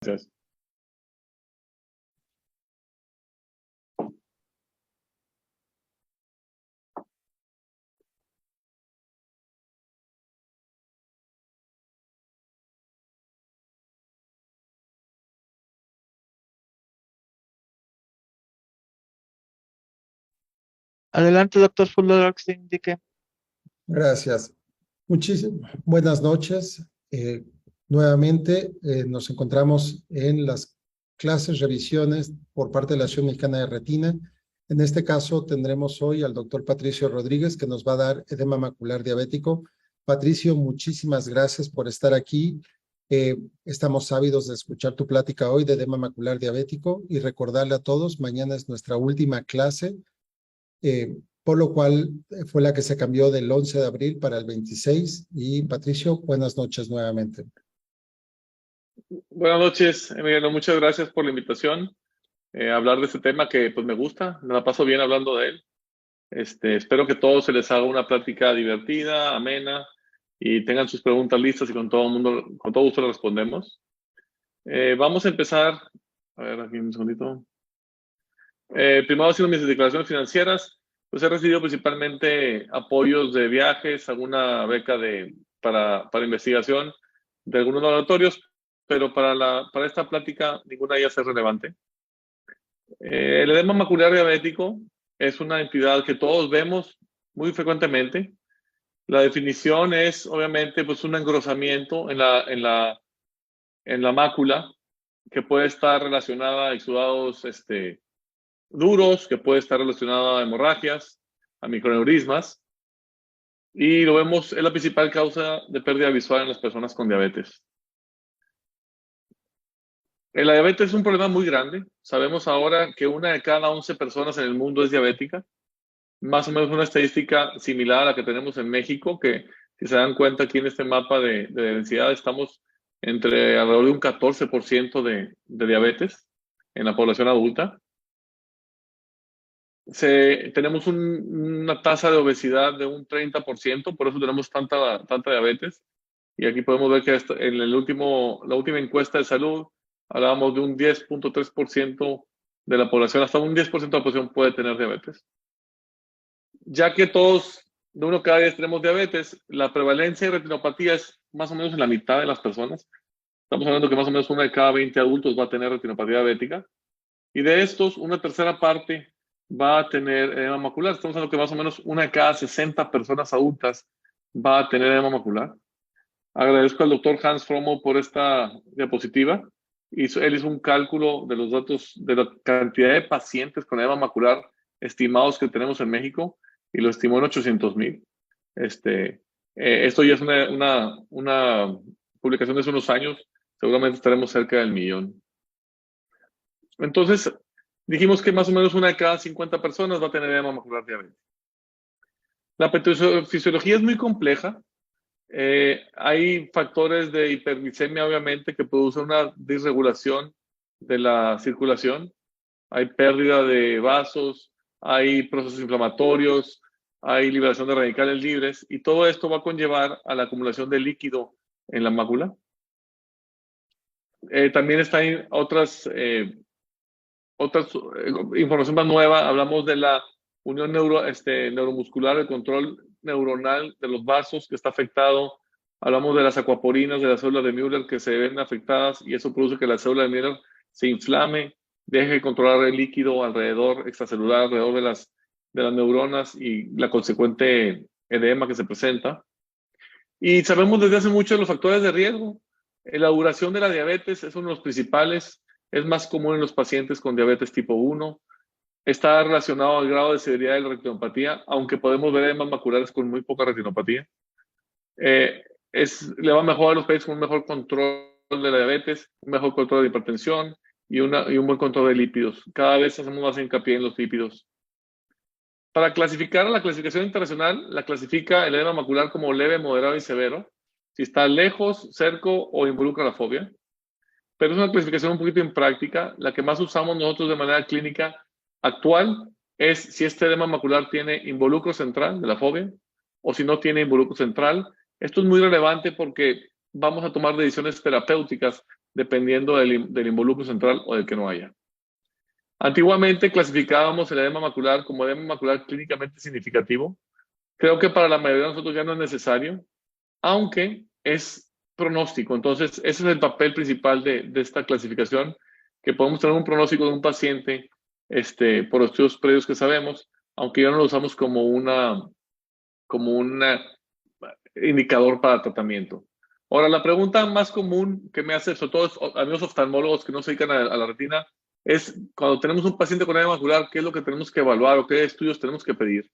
Gracias. Adelante, doctor Fuller, que indique. Gracias. Muchísimas buenas noches. Nuevamente nos encontramos en las clases revisiones por parte de la Asociación Mexicana de Retina. En este caso tendremos hoy al doctor Patricio Rodríguez, que nos va a dar edema macular diabético. Patricio, muchísimas gracias por estar aquí. Estamos ávidos de escuchar tu plática hoy de edema macular diabético y recordarle a todos, mañana es nuestra última clase. Por lo cual fue la que se cambió del 11 de abril para el 26. Y Patricio, buenas noches nuevamente. Buenas noches, Emiliano. Muchas gracias por la invitación. Hablar de este tema que pues me gusta, me la paso bien hablando de él. Espero que a todos se les haga una plática divertida, amena, y tengan sus preguntas listas y con todo gusto las respondemos. Vamos a empezar. A ver, aquí un segundito. Primero, haciendo mis declaraciones financieras, pues he recibido principalmente apoyos de viajes, alguna beca para investigación de algunos laboratorios, pero para esta plática ninguna de ellas es relevante. El edema macular diabético es una entidad que todos vemos muy frecuentemente. La definición es, obviamente, pues un engrosamiento en la mácula que puede estar relacionada a exudados duros, que puede estar relacionada a hemorragias, a microaneurismas, y lo vemos, es la principal causa de pérdida visual en las personas con diabetes. La diabetes es un problema muy grande. Sabemos ahora que 1 de cada 11 personas en el mundo es diabética. Más o menos una estadística similar a la que tenemos en México, que si se dan cuenta aquí en este mapa de densidad, estamos entre alrededor de un 14% de diabetes en la población adulta. Tenemos una tasa de obesidad de un 30%, por eso tenemos tanta diabetes. Y aquí podemos ver que en la última encuesta de salud hablábamos de un 10.3% de la población, hasta un 10% de la población puede tener diabetes. Ya que todos, de 1 cada 10 tenemos diabetes, la prevalencia de retinopatía es más o menos en la mitad de las personas. Estamos hablando que más o menos 1 de cada 20 adultos va a tener retinopatía diabética. Y de estos, una tercera parte va a tener edema macular. Estamos hablando que más o menos 1 de cada 60 personas adultas va a tener edema macular. Agradezco al doctor Hans Fromo por esta diapositiva. Él hizo un cálculo de los datos de la cantidad de pacientes con edema macular estimados que tenemos en México y lo estimó en 800,000. Esto ya es una publicación de hace unos años. Seguramente estaremos cerca del 1,000,000. Entonces, dijimos que más o menos 1 de cada 50 personas va a tener edema macular diabético. La patofisiología es muy compleja. Hay factores de hiperglicemia, obviamente, que producen una disregulación de la circulación. Hay pérdida de vasos, hay procesos inflamatorios, hay liberación de radicales libres, y todo esto va a conllevar a la acumulación de líquido en la mácula. También están otras información más nueva. Hablamos de la unión neuromuscular, el control neuronal de los vasos que está afectado. Hablamos de las acuaporinas de las células de Müller que se ven afectadas, y eso produce que la célula de Müller se inflame, deje de controlar el líquido extracelular alrededor de las neuronas, y la consecuente edema que se presenta. Y sabemos desde hace mucho de los factores de riesgo. La duración de la diabetes es uno de los principales. Es más común en los pacientes con diabetes tipo 1. Está relacionado al grado de severidad de la retinopatía, aunque podemos ver edemas maculares con muy poca retinopatía. Le va mejor a los pacientes con un mejor control de la diabetes, un mejor control de hipertensión y un buen control de lípidos. Cada vez hacemos más hincapié en los lípidos. Para clasificar, la clasificación internacional la clasifica el edema macular como leve, moderado y severo, si está lejos, cerca o involucra la fobia. Pero es una clasificación un poquito impráctica. La que más usamos nosotros de manera clínica actual es si este edema macular tiene involucro central de la fobia o si no tiene involucro central. Esto es muy relevante porque vamos a tomar decisiones terapéuticas dependiendo del involucro central o del que no haya. Antiguamente clasificábamos el edema macular como edema macular clínicamente significativo. Creo que para la mayoría de nosotros ya no es necesario, aunque es pronóstico. Entonces, ese es el papel principal de esta clasificación, que podemos tener un pronóstico de un paciente por los estudios previos que sabemos, aunque ya no lo usamos como un indicador para tratamiento. Ahora, la pregunta más común que me hace, sobre todo amigos oftalmólogos que no se dedican a la retina, es cuando tenemos un paciente con edema macular, ¿qué es lo que tenemos que evaluar o qué estudios tenemos que pedir?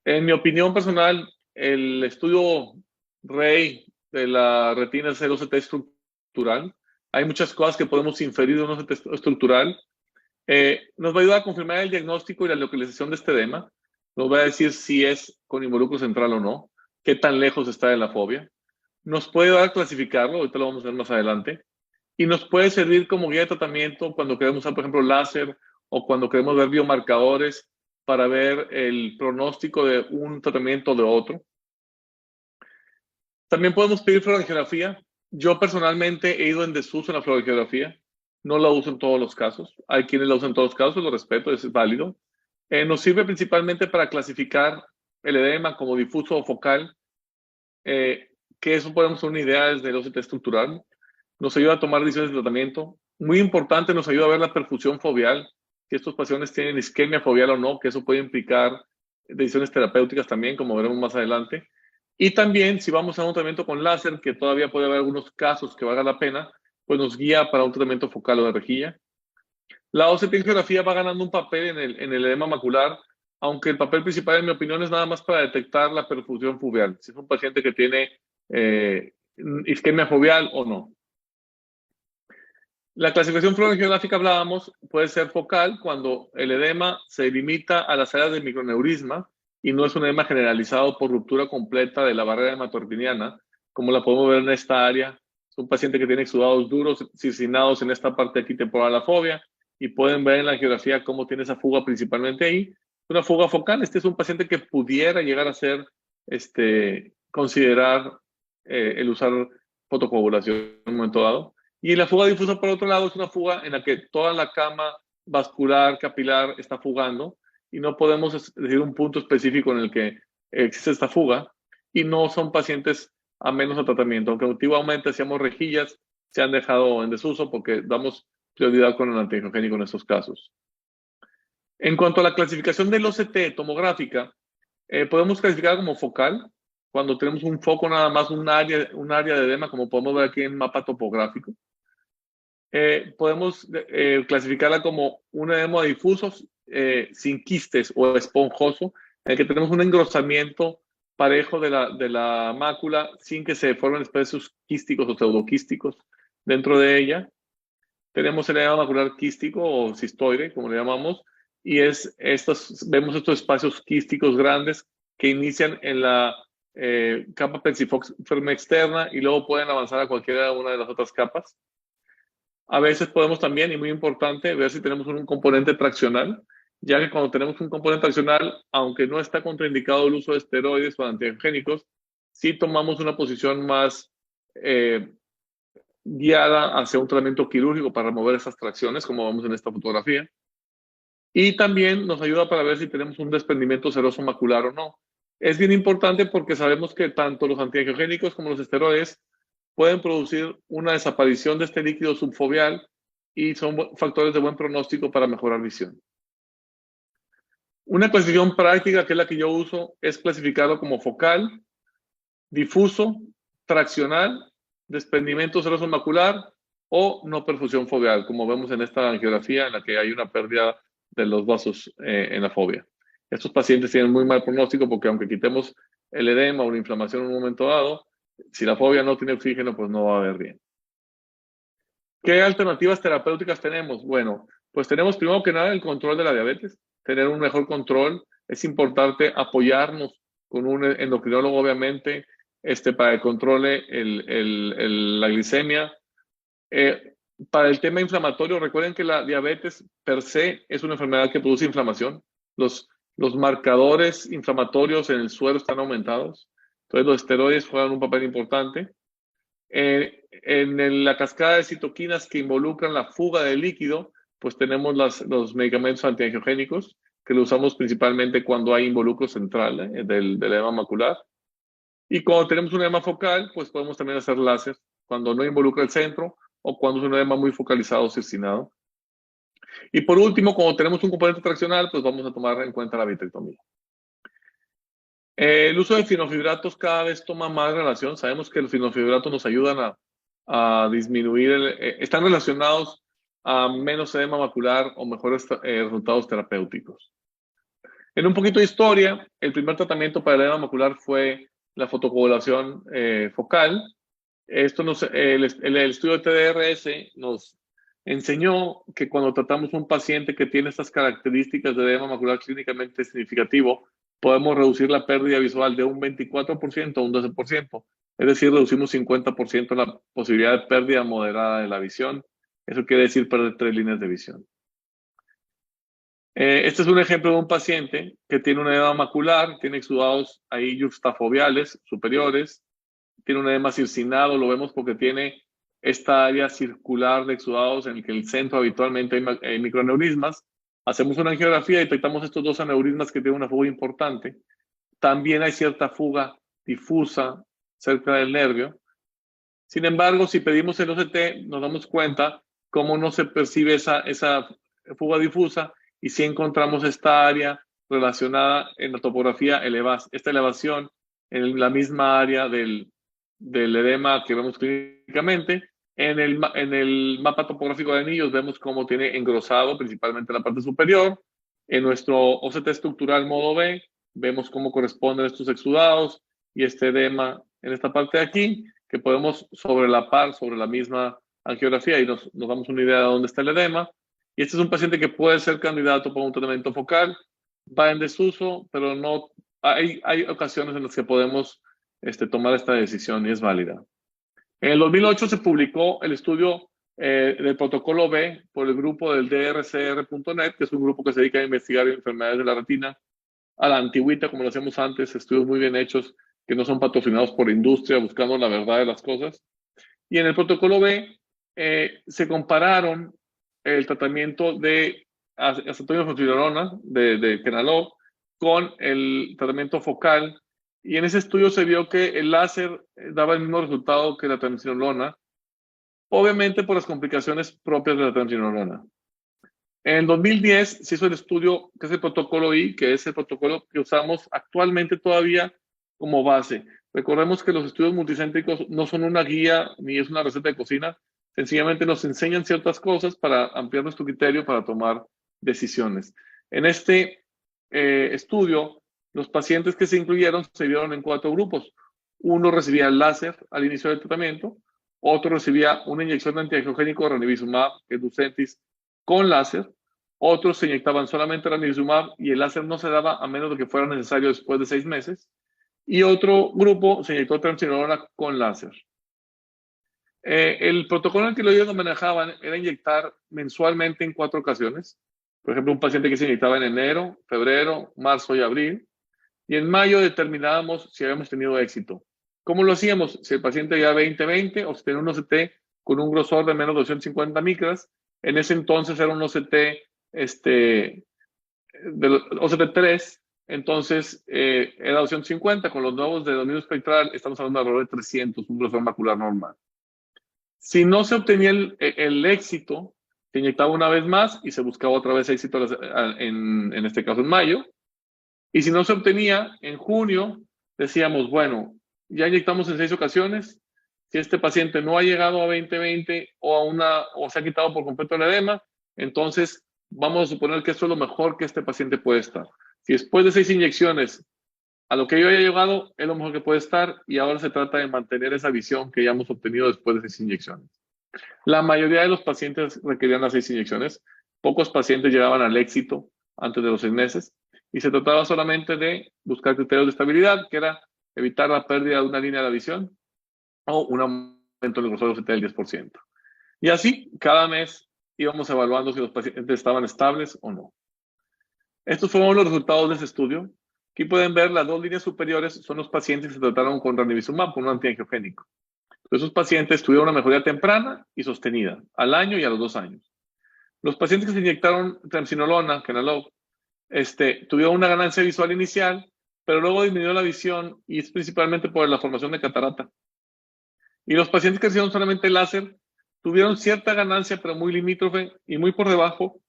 En mi opinión personal, el estudio rey de la retina es el OCT estructural. Hay muchas cosas que podemos inferir de un OCT estructural. Nos va a ayudar a confirmar el diagnóstico y la localización de este edema. Nos va a decir si es con involucro central o no, qué tan lejos está de la fobia. Nos puede ayudar a clasificarlo, ahorita lo vamos a ver más adelante. Y nos puede servir como guía de tratamiento cuando queremos usar, por ejemplo, láser o cuando queremos ver biomarcadores para ver el pronóstico de un tratamiento o de otro. También podemos pedir fluoroangiografía. Yo personalmente he ido en desuso en la fluoroangiografía. No la uso en todos los casos. Hay quienes la usan en todos los casos, lo respeto, es válido. Nos sirve principalmente para clasificar el edema como difuso o focal, que eso podemos tener una idea desde el OCT estructural. Nos ayuda a tomar decisiones de tratamiento. Muy importante, nos ayuda a ver la perfusión foveal, si estos pacientes tienen isquemia foveal o no, que eso puede implicar decisiones terapéuticas también, como veremos más adelante. Y también, si vamos a un tratamiento con láser, que todavía puede haber algunos casos que valga la pena, pues nos guía para un tratamiento focal o de rejilla. La OCT-angiografía va ganando un papel en el edema macular, aunque el papel principal, en mi opinión, es nada más para detectar la perfusión foveal, si es un paciente que tiene isquemia foveal o no. La clasificación fluoroangiográfica hablábamos, puede ser focal cuando el edema se limita a las áreas del microneurisma y no es un edema generalizado por ruptura completa de la barrera hematoretiniana, como la podemos ver en esta área. Es un paciente que tiene exudados duros, ciscinados en esta parte aquí temporal de la fobia, y pueden ver en la angiografía cómo tiene esa fuga principalmente ahí. Una fuga focal, este es un paciente que pudiera llegar a ser, considerar el usar fotocoagulación en un momento dado. Y la fuga difusa, por otro lado, es una fuga en la que toda la cama vascular, capilar, está fugando y no podemos decir un punto específico en el que existe esta fuga y no son pacientes a menos a tratamiento. Aunque antiguamente hacíamos rejillas, se han dejado en desuso porque damos prioridad con el antiangiogénico en estos casos. En cuanto a la clasificación del OCT tomográfica, podemos clasificar como focal cuando tenemos un foco nada más, un área de edema, como podemos ver aquí en el mapa topográfico. Podemos clasificarla como un edema difuso sin quistes o esponjoso, en el que tenemos un engrosamiento parejo de la mácula sin que se formen espacios quísticos o pseudoquísticos dentro de ella. Tenemos el edema macular quístico o cistoide, como le llamamos, y vemos estos espacios quísticos grandes que inician en la capa plexiforme externa y luego pueden avanzar a cualquiera una de las otras capas. A veces podemos también, y muy importante, ver si tenemos un componente traccional, ya que cuando tenemos un componente traccional, aunque no está contraindicado el uso de esteroides o antiangiogénicos, sí tomamos una posición más guiada hacia un tratamiento quirúrgico para remover esas tracciones, como vemos en esta fotografía. Y también nos ayuda para ver si tenemos un desprendimiento seroso macular o no. Es bien importante porque sabemos que tanto los antiangiogénicos como los esteroides pueden producir una desaparición de este líquido subfoveal y son factores de buen pronóstico para mejorar visión. Una clasificación práctica, que es la que yo uso, es clasificarlo como focal, difuso, traccional, desprendimiento seroso macular o no perfusión foveal, como vemos en esta angiografía en la que hay una pérdida de los vasos en la fobia. Estos pacientes tienen muy mal pronóstico porque aunque quitemos el edema o la inflamación en un momento dado, si la fobia no tiene oxígeno, pues no va a ver bien. ¿Qué alternativas terapéuticas tenemos? Bueno, pues tenemos primero que nada el control de la diabetes, tener un mejor control. Es importante apoyarnos con un endocrinólogo, obviamente, para que controle la glicemia. Para el tema inflamatorio, recuerden que la diabetes per se es una enfermedad que produce inflamación. Los marcadores inflamatorios en el suero están aumentados. Entonces los esteroides juegan un papel importante. la cascada de citoquinas que involucran la fuga del líquido, pues tenemos los medicamentos antiangiogénicos, que los usamos principalmente cuando hay involucro central del edema macular. Y cuando tenemos un edema focal, pues podemos también hacer láser, cuando no involucra el centro o cuando es un edema muy focalizado o circinado. Y por último, cuando tenemos un componente traccional, pues vamos a tomar en cuenta la vitrectomía. El uso de finofibratos cada vez toma más relación. Sabemos que los finofibratos nos ayudan a disminuir, están relacionados a menos edema macular o mejores resultados terapéuticos. En un poquito de historia, el primer tratamiento para el edema macular fue la fotocoagulación focal. Esto el estudio de TDRS nos enseñó que cuando tratamos un paciente que tiene estas características de edema macular clínicamente significativo, podemos reducir la pérdida visual de un 24% a un 12%. Es decir, reducimos 50% la posibilidad de pérdida moderada de la visión. Eso quiere decir perder 3 líneas de visión. Este es un ejemplo de un paciente que tiene un edema macular, tiene exudados ahí yuxtafoveales superiores, tiene un edema circinado, lo vemos porque tiene esta área circular de exudados en el que el centro habitualmente hay microaneurismas. Hacemos una angiografía y detectamos estos 2 aneurismas que tienen una fuga importante. También hay cierta fuga difusa cerca del nervio. Sin embargo, si pedimos el OCT, nos damos cuenta cómo no se percibe esa fuga difusa y si encontramos esta área relacionada en la topografía esta elevación en la misma área del edema que vemos clínicamente. En el mapa topográfico de anillos vemos cómo tiene engrosado principalmente la parte superior. En nuestro OCT estructural modo B vemos cómo corresponden estos exudados y este edema en esta parte de aquí, que podemos sobrelapar sobre la misma angiografía y nos damos una idea de dónde está el edema. Y este es un paciente que puede ser candidato para un tratamiento focal, va en desuso, pero no hay ocasiones en las que podemos tomar esta decisión y es válida. En el 2008 se publicó el estudio del protocolo B por el grupo del drcr.net, que es un grupo que se dedica a investigar enfermedades de la retina a la antigüita, como lo hacíamos antes, estudios muy bien hechos que no son patrocinados por industria, buscando la verdad de las cosas. Y en el protocolo B se compararon el tratamiento de acetoinofosfirolona de kenolog con el tratamiento focal. Y en ese estudio se vio que el láser daba el mismo resultado que la triamcinolona, obviamente por las complicaciones propias de la triamcinolona. En 2010 se hizo el estudio, que es el protocolo I, que es el protocolo que usamos actualmente todavía como base. Recordemos que los estudios multicéntricos no son una guía ni es una receta de cocina, sencillamente nos enseñan ciertas cosas para ampliar nuestro criterio para tomar decisiones. En este estudio, los pacientes que se incluyeron se dividieron en 4 grupos. Uno recibía el láser al inicio del tratamiento, otro recibía una inyección de antiangiogénico ranibizumab, que es Lucentis, con láser, otros se inyectaban solamente ranibizumab y el láser no se daba a menos de que fuera necesario después de 6 meses, y otro grupo se inyectó triamcinolona con láser. El protocolo en el que ellos lo manejaban era inyectar mensualmente en 4 ocasiones. Por ejemplo, un paciente que se inyectaba en enero, febrero, marzo y abril. Y en mayo determinábamos si habíamos tenido éxito. ¿Cómo lo hacíamos? Si el paciente ya 20-20 o si tenía un OCT con un grosor de menos de 250 micras, en ese entonces era un OCT, OCT 3, entonces era 250, con los nuevos de dominio espectral estamos hablando de alrededor de 300, un grosor macular normal. Si no se obtenía el éxito, se inyectaba una vez más y se buscaba otra vez éxito en este caso en mayo. Y si no se obtenía, en junio decíamos, bueno, ya inyectamos en 6 ocasiones. Si este paciente no ha llegado a 20-20 o se ha quitado por completo el edema, entonces vamos a suponer que esto es lo mejor que este paciente puede estar. Si después de 6 inyecciones a lo que yo haya llegado es lo mejor que puede estar y ahora se trata de mantener esa visión que ya hemos obtenido después de 6 inyecciones. La mayoría de los pacientes requerían las 6 inyecciones. Pocos pacientes llegaban al éxito antes de los 6 meses. Y se trataba solamente de buscar criterios de estabilidad, que era evitar la pérdida de una línea de la visión o un aumento del grosor del 10%. Y así, cada mes íbamos evaluando si los pacientes estaban estables o no. Estos fueron los resultados de ese estudio. Aquí pueden ver las 2 líneas superiores son los pacientes que se trataron con ranibizumab, con un antiangiogénico. Esos pacientes tuvieron una mejoría temprana y sostenida, al año y a los 2 años. Los pacientes que se inyectaron triamcinolona, kenolog, tuvieron una ganancia visual inicial, pero luego disminuyó la visión y es principalmente por la formación de catarata. Y los pacientes que recibieron solamente láser tuvieron cierta ganancia, pero muy limítrofe y muy por debajo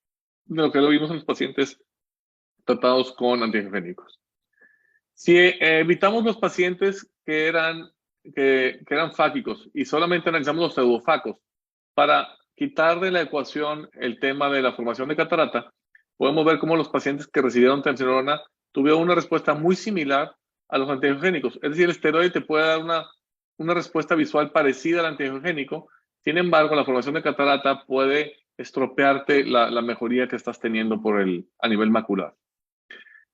de lo que lo vimos en los pacientes tratados con antiangiogénicos. Si evitamos los pacientes que eran fáquicos y solamente analizamos los pseudofacos para quitar de la ecuación el tema de la formación de catarata, podemos ver cómo los pacientes que recibieron triamcinolona tuvieron una respuesta muy similar a los antiangiogénicos. Es decir, el esteroide te puede dar una respuesta visual parecida al antiangiogénico. Sin embargo, la formación de catarata puede estropearte la mejoría que estás teniendo a nivel macular.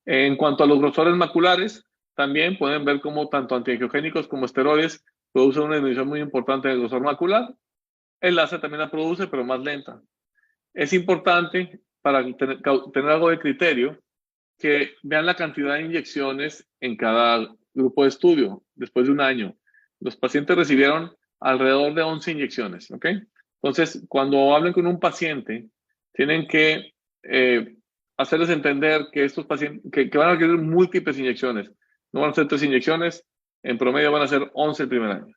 En cuanto a los grosores maculares, también pueden ver cómo tanto antiangiogénicos como esteroides producen una disminución muy importante del grosor macular. El láser también la produce, pero más lenta. Es importante, para tener algo de criterio, que vean la cantidad de inyecciones en cada grupo de estudio después de un año. Los pacientes recibieron alrededor de 11 inyecciones, ¿ok? Entonces, cuando hablen con un paciente, tienen que hacerles entender que estos pacientes que van a requerir múltiples inyecciones. No van a ser 3 inyecciones, en promedio van a ser 11 el primer año.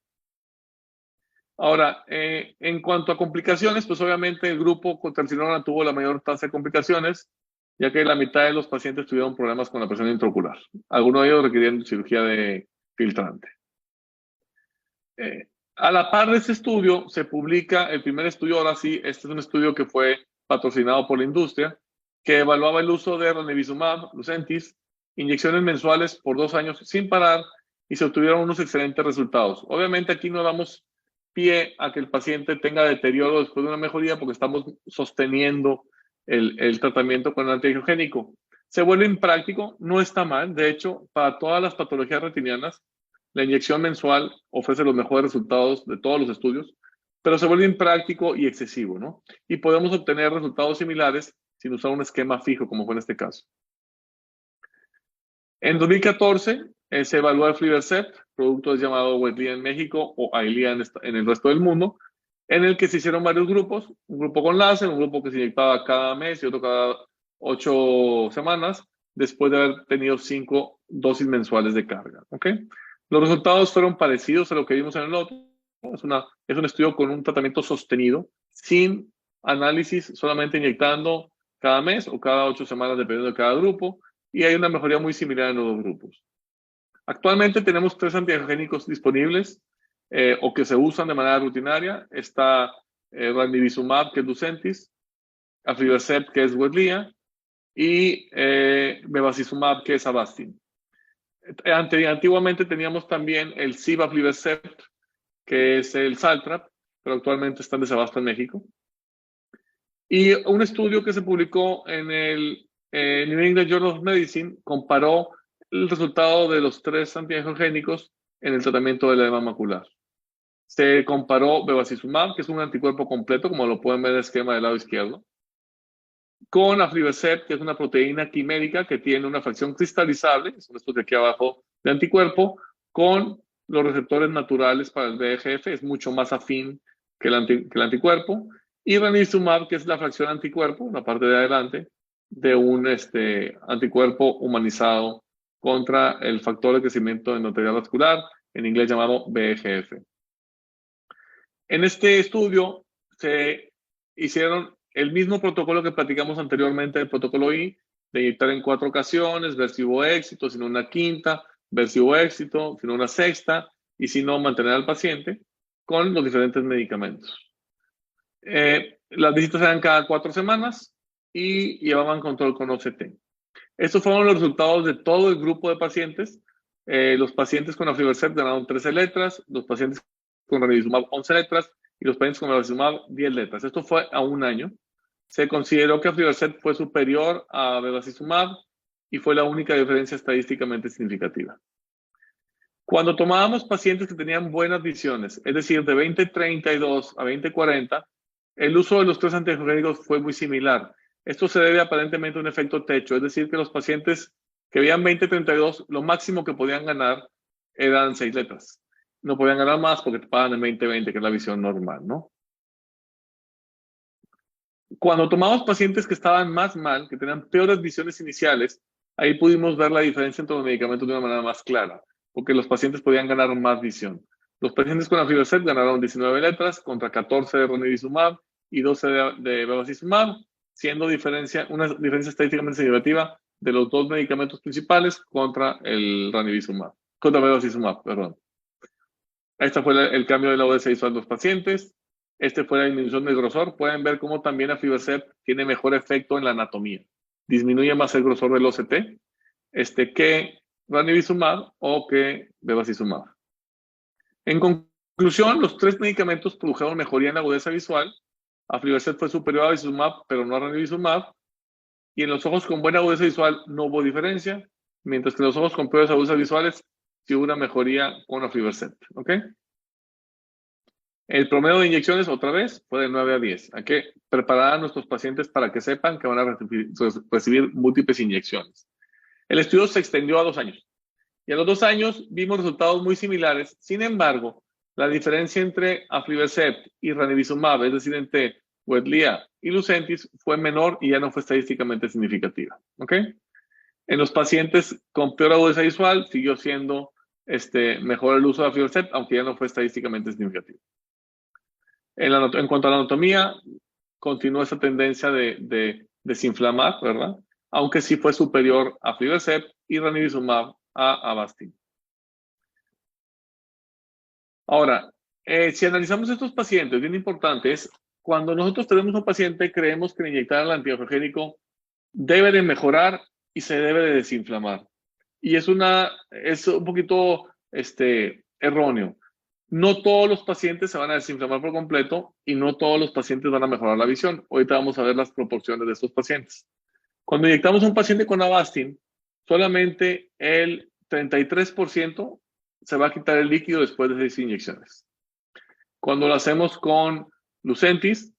Ahora, en cuanto a complicaciones, pues obviamente el grupo con triamcinolona tuvo la mayor tasa de complicaciones, ya que la mitad de los pacientes tuvieron problemas con la presión intraocular. Algunos de ellos requerían cirugía de filtrante. A la par de este estudio, se publica el primer estudio, ahora sí, este es un estudio que fue patrocinado por la industria, que evaluaba el uso de ranibizumab, Lucentis, inyecciones mensuales por 2 años sin parar, y se obtuvieron unos excelentes resultados. Obviamente aquí no damos pie a que el paciente tenga deterioro después de una mejoría porque estamos sosteniendo el tratamiento con el antiangiogénico. Se vuelve impráctico, no está mal. De hecho, para todas las patologías retinianas, la inyección mensual ofrece los mejores resultados de todos los estudios, pero se vuelve impráctico y excesivo, ¿no? Y podemos obtener resultados similares sin usar un esquema fijo, como fue en este caso. En 2014 se evaluó el Aflibercept, producto llamado Wetlea en México o Eylea en el resto del mundo, en el que se hicieron varios grupos, un grupo con láser, un grupo que se inyectaba cada mes y otro cada 8 semanas, después de haber tenido 5 dosis mensuales de carga. ¿Okay? Los resultados fueron parecidos a lo que vimos en el otro. Es un estudio con un tratamiento sostenido, sin análisis, solamente inyectando cada mes o cada 8 semanas, dependiendo de cada grupo, y hay una mejoría muy similar en los dos grupos. Actualmente tenemos 3 antiangiogénicos disponibles o que se usan de manera rutinaria. Está ranibizumab, que es Lucentis, Aflibercept, que es Wetlea, y bevacizumab, que es Avastin. Antiguamente teníamos también el Sibaflibercept, que es el Saltrap, pero actualmente está en desabasto en México. Y un estudio que se publicó en el New England Journal of Medicine comparó el resultado de los 3 antiangiogénicos en el tratamiento del edema macular. Se comparó bevacizumab, que es un anticuerpo completo, como lo pueden ver en el esquema del lado izquierdo, con Aflibercept, que es una proteína quimérica que tiene una fracción cristalizable, son estos de aquí abajo, de anticuerpo, con los receptores naturales para el VEGF, es mucho más afín que el anticuerpo, y ranibizumab, que es la fracción anticuerpo, la parte de adelante, de un anticuerpo humanizado contra el factor de crecimiento endotelial vascular, en inglés llamado VEGF. En este estudio se hicieron el mismo protocolo que platicamos anteriormente, el protocolo I, de inyectar en 4 ocasiones, ver si hubo éxito, si no una quinta, ver si hubo éxito, si no una sexta, y si no, mantener al paciente con los diferentes medicamentos. Las visitas eran cada 4 semanas y llevaban control con OCT. Estos fueron los resultados de todo el grupo de pacientes. Los pacientes con Aflibercept ganaron 13 letras, los pacientes con ranibizumab 11 letras y los pacientes con bevacizumab 10 letras. Esto fue a un año. Se consideró que Aflibercept fue superior a bevacizumab y fue la única diferencia estadísticamente significativa. Cuando tomábamos pacientes que tenían buenas visiones, es decir, de 20/32 a 20/40, el uso de los 3 antiangiogénicos fue muy similar. Esto se debe aparentemente a un efecto techo, es decir, que los pacientes que veían 20/32, lo máximo que podían ganar eran 6 letras. no podían ganar más porque te pagan en 20/20, que es la visión normal, ¿no? Cuando tomamos pacientes que estaban más mal, que tenían peores visiones iniciales, ahí pudimos ver la diferencia entre los medicamentos de una manera más clara, porque los pacientes podían ganar más visión. Los pacientes con aflibercept ganaron 19 letras contra 14 de ranibizumab y 12 de bevacizumab, siendo una diferencia estadísticamente significativa de los dos medicamentos principales contra el ranibizumab, contra bevacizumab, perdón. Este fue el cambio de la ODS visual de los pacientes. Este fue la disminución del grosor. Pueden ver cómo también aflibercept tiene mejor efecto en la anatomía. Disminuye más el grosor del OCT que ranibizumab o que bevacizumab. En conclusión, los tres medicamentos produjeron mejoría en la agudeza visual. Aflibercept fue superior a bevacizumab, pero no a ranibizumab. Y en los ojos con buena agudeza visual no hubo diferencia, mientras que en los ojos con peores agudezas visuales sí hubo una mejoría con aflibercept. ¿Ok? El promedio de inyecciones, otra vez, fue de 9 a 10. Hay que preparar a nuestros pacientes para que sepan que van a recibir múltiples inyecciones. El estudio se extendió a 2 años. Y a los 2 años vimos resultados muy similares. Sin embargo, la diferencia entre aflibercept y ranibizumab, es decir, entre Wetlea y Lucentis, fue menor y ya no fue estadísticamente significativa. ¿Ok? En los pacientes con peor agudeza visual, siguió siendo mejor el uso de aflibercept, aunque ya no fue estadísticamente significativo. En cuanto a la anatomía, continúa esa tendencia de desinflamar, ¿verdad? Aunque sí fue superior a aflibercept y ranibizumab a Avastin. Ahora, si analizamos estos pacientes, bien importante es, cuando nosotros tenemos un paciente, creemos que inyectar el antiangiogénico debe de mejorar y se debe de desinflamar. Y es un poquito erróneo. No todos los pacientes se van a desinflamar por completo y no todos los pacientes van a mejorar la visión. Ahorita vamos a ver las proporciones de estos pacientes. Cuando inyectamos a un paciente con Avastin, solamente el 33% se va a quitar el líquido después de 6 inyecciones. Cuando lo hacemos con Lucentis,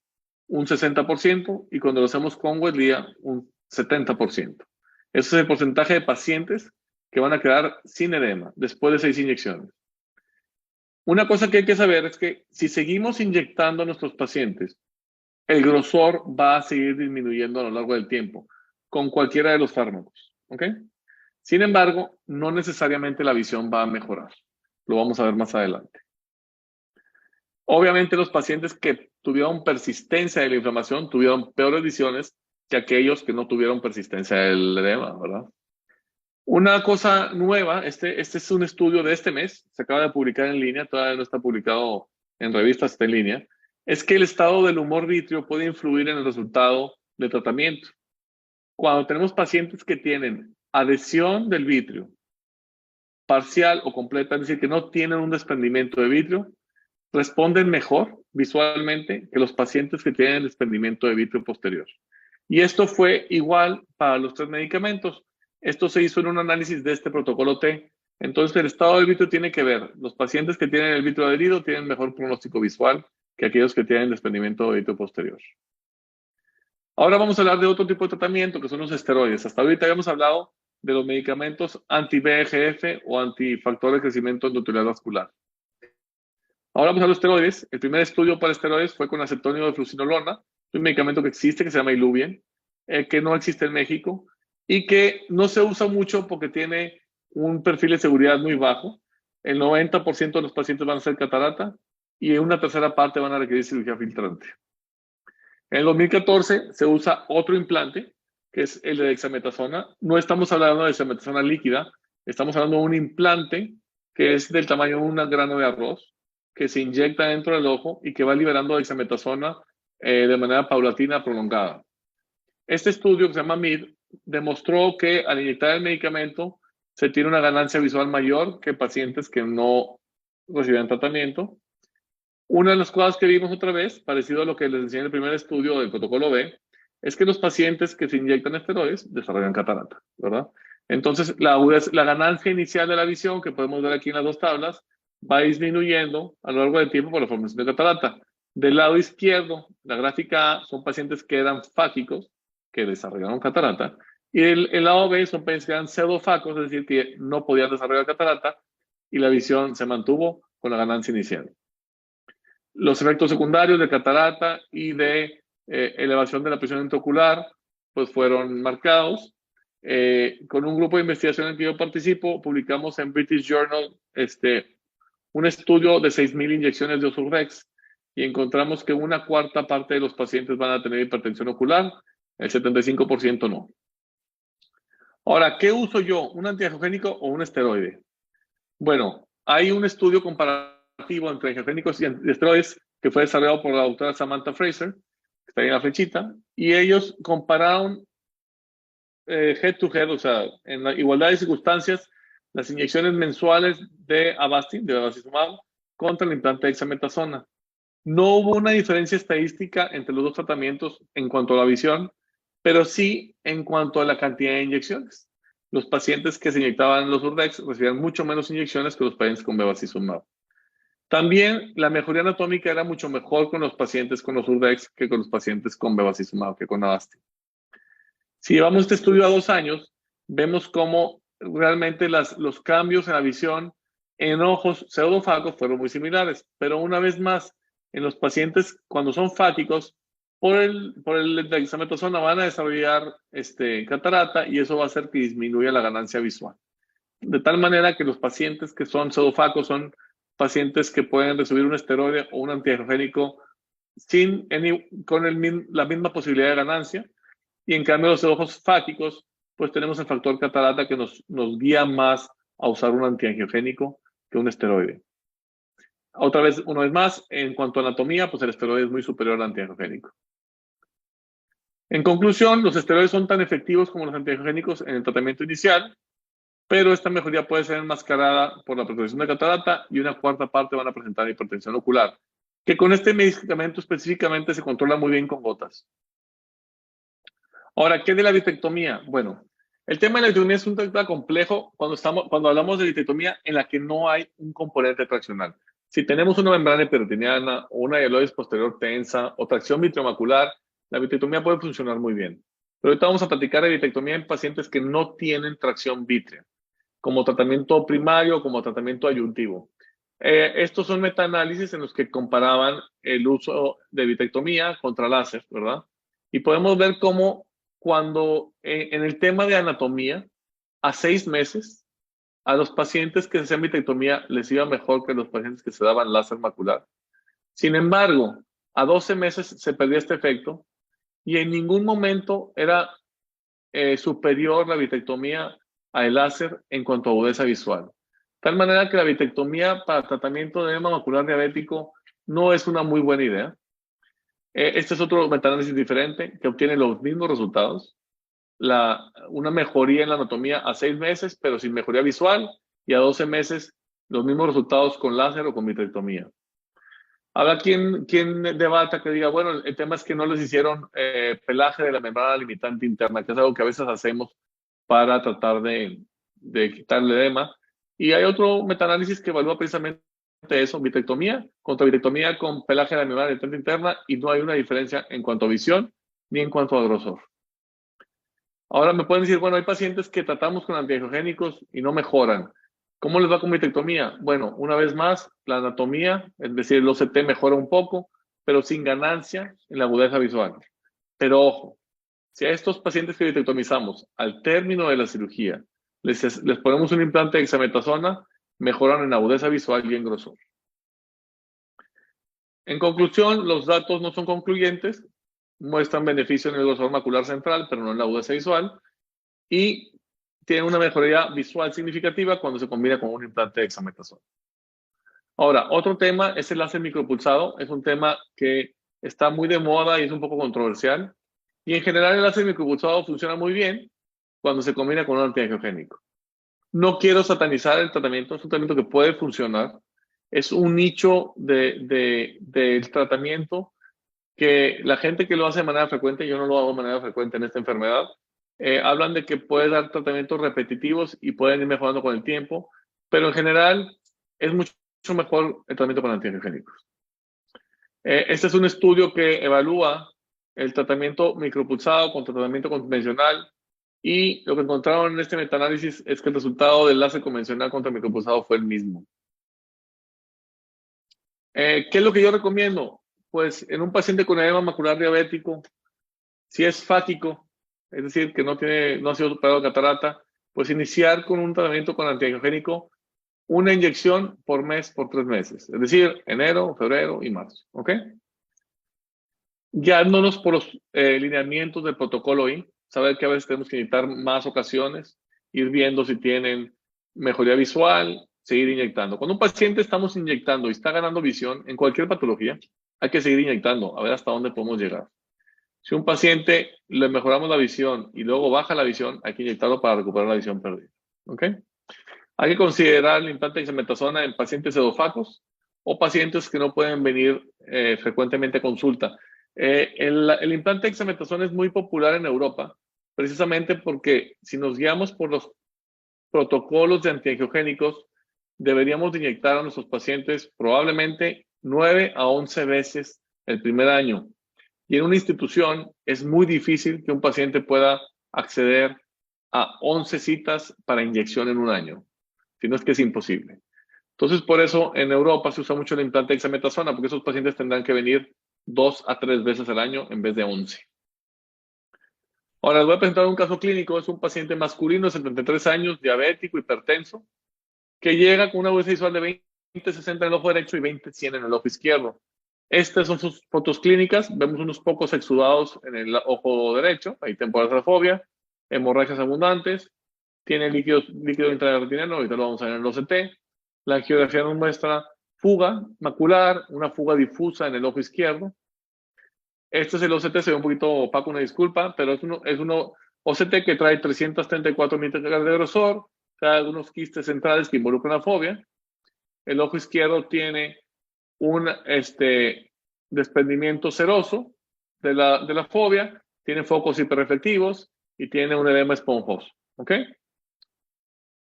un 60%, y cuando lo hacemos con Wetlea, un 70%. Ese es el porcentaje de pacientes que van a quedar sin edema después de 6 inyecciones. Una cosa que hay que saber es que si seguimos inyectando a nuestros pacientes, el grosor va a seguir disminuyendo a lo largo del tiempo con cualquiera de los fármacos. ¿Ok? Sin embargo, no necesariamente la visión va a mejorar. Lo vamos a ver más adelante. Obviamente, los pacientes que tuvieron persistencia de la inflamación tuvieron peores visiones que aquellos que no tuvieron persistencia del edema, ¿verdad? Una cosa nueva, este es un estudio de este mes, se acaba de publicar en línea, todavía no está publicado en revistas, está en línea, es que el estado del humor vítreo puede influir en el resultado del tratamiento. Cuando tenemos pacientes que tienen adhesión del vítreo, parcial o completa, es decir, que no tienen un desprendimiento de vítreo, responden mejor visualmente que los pacientes que tienen el desprendimiento de vítreo posterior. Y esto fue igual para los 3 medicamentos. Esto se hizo en un análisis de este protocolo T. Entonces, el estado del vítreo tiene que ver. Los pacientes que tienen el vítreo adherido tienen mejor pronóstico visual que aquellos que tienen desprendimiento de vítreo posterior. Ahora vamos a hablar de otro tipo de tratamiento, que son los esteroides. Hasta ahorita habíamos hablado de los medicamentos anti-VEGF o antifactor de crecimiento endotelial vascular. Ahora vamos a los esteroides. El primer estudio para esteroides fue con acetonio de fluocinolona, un medicamento que existe, que se llama Iluvien, que no existe en México y que no se usa mucho porque tiene un perfil de seguridad muy bajo. El 90% de los pacientes van a hacer catarata y una tercera parte van a requerir cirugía filtrante. En el 2014 se usa otro implante, que es el de dexametasona. No estamos hablando de dexametasona líquida, estamos hablando de un implante que es del tamaño de un grano de arroz, que se inyecta dentro del ojo y que va liberando dexametasona de manera paulatina prolongada. Este estudio, que se llama MID, demostró que al inyectar el medicamento se tiene una ganancia visual mayor que pacientes que no reciben tratamiento. Una de las cosas que vimos otra vez, parecido a lo que les enseñé en el primer estudio del protocolo B, es que los pacientes que se inyectan esteroides desarrollan catarata, ¿verdad? Entonces, la ganancia inicial de la visión, que podemos ver aquí en las 2 tablas, va disminuyendo a lo largo del tiempo por la formación de catarata. Del lado izquierdo, la gráfica A son pacientes que eran fágicos, que desarrollaron catarata, y el lado B son pacientes que eran pseudofacos, es decir, que no podían desarrollar catarata, y la visión se mantuvo con la ganancia inicial. Los efectos secundarios de catarata y de elevación de la presión intraocular pues fueron marcados. Con un grupo de investigación en el que yo participo, publicamos en British Journal un estudio de 6,000 inyecciones de Ozurdex y encontramos que una cuarta parte de los pacientes van a tener hipertensión ocular, el 75% no. Ahora, ¿qué uso yo? ¿Un antiangiogénico o un esteroide? Bueno, hay un estudio comparativo entre angiogénicos y esteroides que fue desarrollado por la doctora Samantha Fraser, que está ahí en la flechita, y ellos compararon head to head, o sea, en la igualdad de circunstancias, las inyecciones mensuales de Avastin, de bevacizumab, contra el implante de dexametasona. No hubo una diferencia estadística entre los dos tratamientos en cuanto a la visión, pero sí en cuanto a la cantidad de inyecciones. Los pacientes que se inyectaban los Urdex recibían mucho menos inyecciones que los pacientes con bevacizumab. También la mejoría anatómica era mucho mejor con los pacientes con los Urdex que con los pacientes con bevacizumab, que con Avastin. Si llevamos este estudio a 2 años, vemos cómo realmente los cambios en la visión en ojos pseudofáticos fueron muy similares, pero una vez más, en los pacientes cuando son fáticos, por el dexametasona van a desarrollar catarata y eso va a hacer que disminuya la ganancia visual. De tal manera que los pacientes que son pseudofáticos son pacientes que pueden recibir un esteroide o un antiangiogénico con la misma posibilidad de ganancia. Y en cambio los ojos fáticos, pues tenemos el factor catarata que nos guía más a usar un antiangiogénico que un esteroide. Una vez más, en cuanto a anatomía, pues el esteroide es muy superior al antiangiogénico. En conclusión, los esteroides son tan efectivos como los antiangiogénicos en el tratamiento inicial, pero esta mejoría puede ser enmascarada por la protección de catarata y una cuarta parte van a presentar hipertensión ocular, que con este medicamento específicamente se controla muy bien con gotas. Ahora, ¿qué de la vitrectomía? Bueno, el tema de la vitrectomía es un tema complejo cuando hablamos de vitrectomía en la que no hay un componente traccional. Si tenemos una membrana hiperteniana o una hialoides posterior tensa o tracción vitreomacular, la vitrectomía puede funcionar muy bien. Pero ahorita vamos a platicar de vitrectomía en pacientes que no tienen tracción vítrea, como tratamiento primario o como tratamiento ayuntivo. Estos son metaanálisis en los que comparaban el uso de vitrectomía contra láser, ¿verdad? Y podemos ver cómo cuando en el tema de anatomía, a 6 meses, a los pacientes que se hacían vitrectomía les iba mejor que los pacientes que se daban láser macular. Sin embargo, a 12 meses se perdía este efecto y en ningún momento era superior la vitrectomía al láser en cuanto a agudeza visual. De tal manera que la vitrectomía para tratamiento de edema macular diabético no es una muy buena idea. Este es otro metaanálisis diferente que obtiene los mismos resultados. Una mejoría en la anatomía a 6 meses, pero sin mejoría visual, y a 12 meses los mismos resultados con láser o con vitrectomía. Habrá quien debata que diga, bueno, el tema es que no les hicieron pelaje de la membrana limitante interna, que es algo que a veces hacemos para tratar de quitarle edema. Y hay otro metaanálisis que evalúa precisamente eso, vitrectomía contra vitrectomía con pelaje de la membrana limitante interna, y no hay una diferencia en cuanto a visión ni en cuanto a grosor. Ahora me pueden decir, bueno, hay pacientes que tratamos con antiangiogénicos y no mejoran. ¿Cómo les va con vitrectomía? Bueno, una vez más, la anatomía, es decir, el OCT mejora un poco, pero sin ganancia en la agudeza visual. Pero ojo, si a estos pacientes que vitrectomizamos al término de la cirugía les ponemos un implante de dexametasona, mejoran en agudeza visual y en grosor. En conclusión, los datos no son concluyentes, muestran beneficio en el grosor macular central, pero no en la agudeza visual, y tienen una mejoría visual significativa cuando se combina con un implante de dexametasona. Ahora, otro tema es el láser micropulsado. Es un tema que está muy de moda y es un poco controversial. Y en general el láser micropulsado funciona muy bien cuando se combina con un antiangiogénico. No quiero satanizar el tratamiento, es un tratamiento que puede funcionar. Es un nicho del tratamiento que la gente que lo hace de manera frecuente, yo no lo hago de manera frecuente en esta enfermedad, hablan de que puede dar tratamientos repetitivos y pueden ir mejorando con el tiempo, pero en general es mucho mejor el tratamiento con antiangiogénicos. Este es un estudio que evalúa el tratamiento micropulsado contra tratamiento convencional y lo que encontraron en este metaanálisis es que el resultado del láser convencional contra micropulsado fue el mismo. ¿Qué es lo que yo recomiendo? Pues en un paciente con edema macular diabético, si es fático, es decir, que no ha sido superado de catarata, pues iniciar con un tratamiento con antiangiogénico, una inyección por mes por 3 meses, es decir, enero, febrero y marzo, ¿ok? Guiándonos por los lineamientos del protocolo I, saber que a veces tenemos que inyectar más ocasiones, ir viendo si tienen mejoría visual, seguir inyectando. Cuando un paciente estamos inyectando y está ganando visión en cualquier patología, hay que seguir inyectando, a ver hasta dónde podemos llegar. Si un paciente le mejoramos la visión y luego baja la visión, hay que inyectarlo para recuperar la visión perdida, ¿ok? Hay que considerar el implante de dexametasona en pacientes sedofacos o pacientes que no pueden venir frecuentemente a consulta. El implante de dexametasona es muy popular en Europa, precisamente porque si nos guiamos por los protocolos de antiangiogénicos, deberíamos de inyectar a nuestros pacientes probablemente 9 a 11 veces el primer año. Y en una institución es muy difícil que un paciente pueda acceder a 11 citas para inyección en un año, si no es que es imposible. Entonces, por eso en Europa se usa mucho el implante de dexametasona, porque esos pacientes tendrán que venir 2 a 3 veces al año en vez de 11. Ahora les voy a presentar un caso clínico. Es un paciente masculino de 73 años, diabético, hipertenso, que llega con una velocidad visual de 20-60 en el ojo derecho y 20-100 en el ojo izquierdo. Estas son sus fotos clínicas. Vemos unos pocos exudados en el ojo derecho, hay temporal de fobia, hemorragias abundantes, tiene líquido intraretiniano, ahorita lo vamos a ver en el OCT. La angiografía nos muestra fuga macular, una fuga difusa en el ojo izquierdo. Este es el OCT, se ve un poquito opaco, una disculpa, pero es uno OCT que trae 334 milímetros de grosor, trae algunos quistes centrales que involucran la fobia. El ojo izquierdo tiene un desprendimiento seroso de la fobia, tiene focos hiperreflectivos y tiene un edema esponjoso. ¿Ok?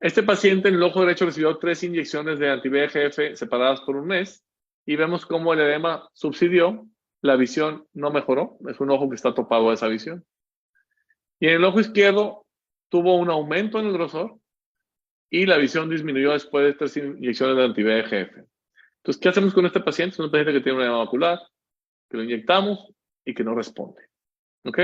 Este paciente en el ojo derecho recibió 3 inyecciones de anti-VEGF separadas por un mes y vemos cómo el edema subsidió, la visión no mejoró, es un ojo que está topado a esa visión. Y en el ojo izquierdo tuvo un aumento en el grosor y la visión disminuyó después de 3 inyecciones de anti-VEGF. Entonces, ¿qué hacemos con este paciente? Es un paciente que tiene una edema macular, que lo inyectamos y que no responde. ¿Ok?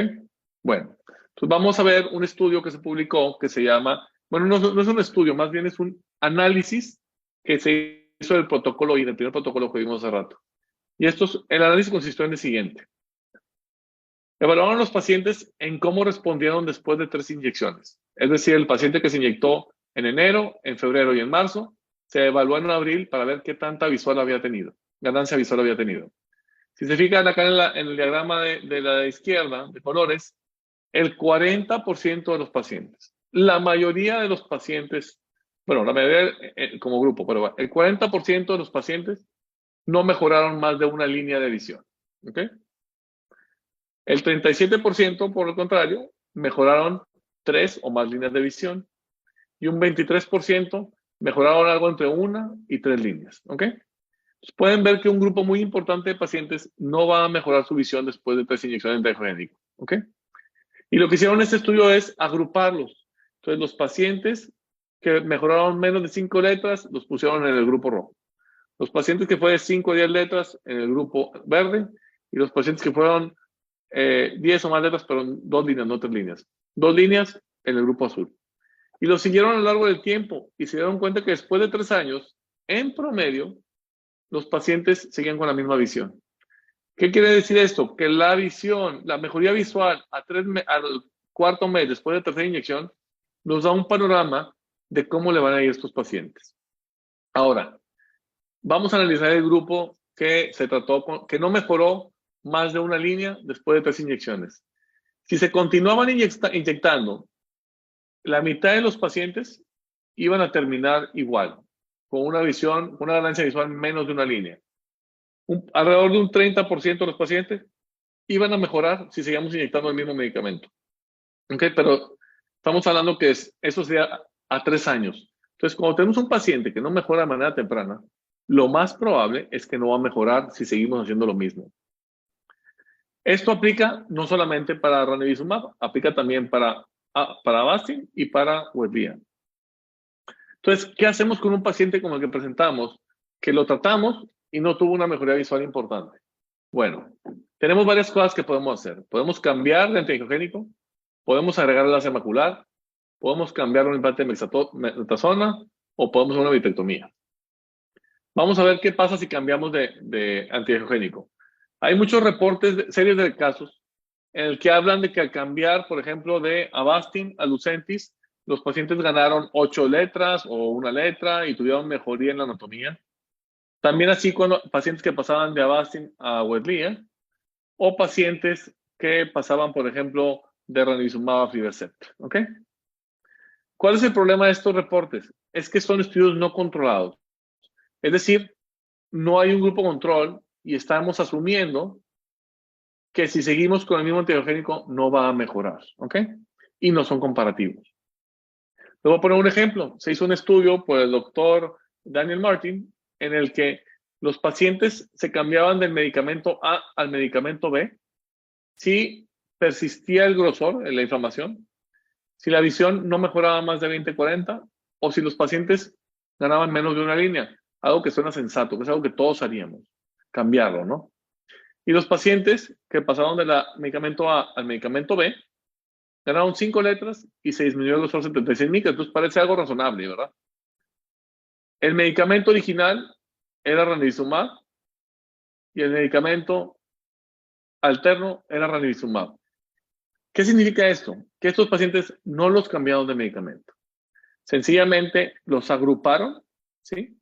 Bueno, entonces vamos a ver un estudio que se publicó que se llama, bueno, no es un estudio, más bien es un análisis que se hizo del protocolo I, del primer protocolo que vimos hace rato. Y el análisis consistió en el siguiente. Evaluaron a los pacientes en cómo respondieron después de 3 inyecciones. Es decir, el paciente que se inyectó en enero, en febrero y en marzo, se evaluó en abril para ver qué tanta visual había tenido, ganancia visual había tenido. Si se fijan acá en el diagrama de la izquierda, de colores, el 40% de los pacientes, la mayoría de los pacientes, bueno, la mayoría como grupo, pero el 40% de los pacientes no mejoraron más de una línea de visión. ¿Ok? El 37%, por el contrario, mejoraron 3 o más líneas de visión y un 23% mejoraron algo entre 1 y 3 líneas. ¿Ok? Entonces pueden ver que un grupo muy importante de pacientes no va a mejorar su visión después de 3 inyecciones de antiangiogénico. ¿Ok? Y lo que hicieron en este estudio es agruparlos. Entonces, los pacientes que mejoraron menos de 5 letras los pusieron en el grupo rojo. Los pacientes que fue de 5 a 10 letras en el grupo verde y los pacientes que fueron 10 o más letras, pero en 2 líneas, no 3 líneas. 2 líneas en el grupo azul. Y los siguieron a lo largo del tiempo y se dieron cuenta que después de 3 años, en promedio, los pacientes seguían con la misma visión. ¿Qué quiere decir esto? Que la visión, la mejoría visual al cuarto mes después de la tercera inyección, nos da un panorama de cómo le van a ir a estos pacientes. Ahora, vamos a analizar el grupo que se trató que no mejoró más de una línea después de 3 inyecciones. Si se continuaban inyectando, la mitad de los pacientes iban a terminar igual, con una visión, una ganancia visual menos de una línea. Alrededor de un 30% de los pacientes iban a mejorar si seguíamos inyectando el mismo medicamento. ¿Ok? Pero estamos hablando que eso sería a 3 años. Entonces, cuando tenemos un paciente que no mejora de manera temprana, lo más probable es que no va a mejorar si seguimos haciendo lo mismo. Esto aplica no solamente para ranibizumab, aplica también para Avastin y para Wegovy. Entonces, ¿qué hacemos con un paciente como el que presentamos? Que lo tratamos y no tuvo una mejoría visual importante. Bueno, tenemos varias cosas que podemos hacer. Podemos cambiar de antiangiogénico, podemos agregar el láser macular, podemos cambiar un implante de metasona o podemos hacer una vitrectomía. Vamos a ver qué pasa si cambiamos de antiangiogénico. Hay muchos reportes, series de casos, en el que hablan de que al cambiar, por ejemplo, de Avastin a Lucentis, los pacientes ganaron 8 letras o 1 letra y tuvieron mejoría en la anatomía. También así cuando pacientes que pasaban de Avastin a Wetlea o pacientes que pasaban, por ejemplo, de ranibizumab a Aflibercept. ¿Ok? ¿Cuál es el problema de estos reportes? Es que son estudios no controlados. Es decir, no hay un grupo control y estamos asumiendo que si seguimos con el mismo antiangiogénico no va a mejorar. ¿Ok? Y no son comparativos. Le voy a poner un ejemplo. Se hizo un estudio por el doctor Daniel Martin en el que los pacientes se cambiaban del medicamento A al medicamento B si persistía el grosor, la inflamación, si la visión no mejoraba más de 20-40 o si los pacientes ganaban menos de una línea. Algo que suena sensato, que es algo que todos haríamos, cambiarlo, ¿no? Y los pacientes que pasaron del medicamento A al medicamento B ganaron 5 letras y se disminuyó el grosor 76 micras. Entonces parece algo razonable, ¿verdad? El medicamento original era ranibizumab y el medicamento alterno era ranibizumab. ¿Qué significa esto? Que estos pacientes no los cambiaron de medicamento. Sencillamente los agruparon, ¿sí?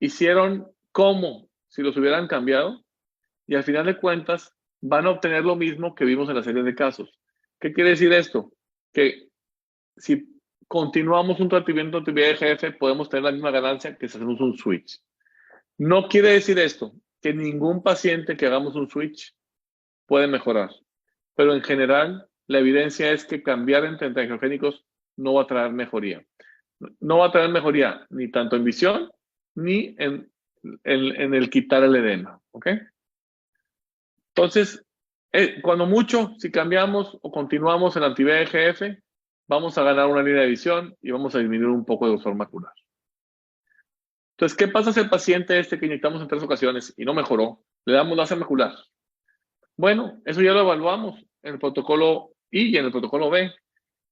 Hicieron como si los hubieran cambiado y al final de cuentas van a obtener lo mismo que vimos en la serie de casos. ¿Qué quiere decir esto? Que si continuamos un tratamiento anti-VEGF podemos tener la misma ganancia que si hacemos un switch. No quiere decir esto que ningún paciente que hagamos un switch puede mejorar, pero en general la evidencia es que cambiar entre antiangiogénicos no va a traer mejoría. No va a traer mejoría ni tanto en visión ni en el quitar el edema. ¿Ok? Entonces, cuando mucho, si cambiamos o continuamos el anti-VEGF, vamos a ganar una línea de visión y vamos a disminuir un poco de grosor macular. Entonces, ¿qué pasa si el paciente que inyectamos en 3 ocasiones y no mejoró? Le damos láser macular. Bueno, eso ya lo evaluamos en el protocolo I y en el protocolo B.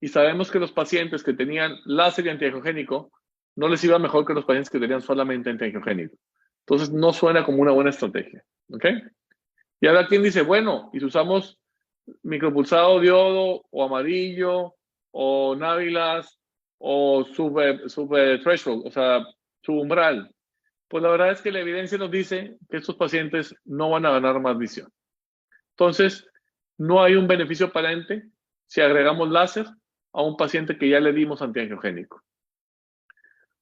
Y sabemos que los pacientes que tenían láser y antiangiogénico no les iba mejor que los pacientes que tenían solamente antiangiogénico. Entonces, no suena como una buena estrategia. ¿Ok? Y ahora, ¿quién dice, bueno, y si usamos micropulsado diodo o amarillo o návilas o threshold, o sea, subumbral? Pues la verdad es que la evidencia nos dice que estos pacientes no van a ganar más visión. Entonces, no hay un beneficio aparente si agregamos láser a un paciente que ya le dimos antiangiogénico.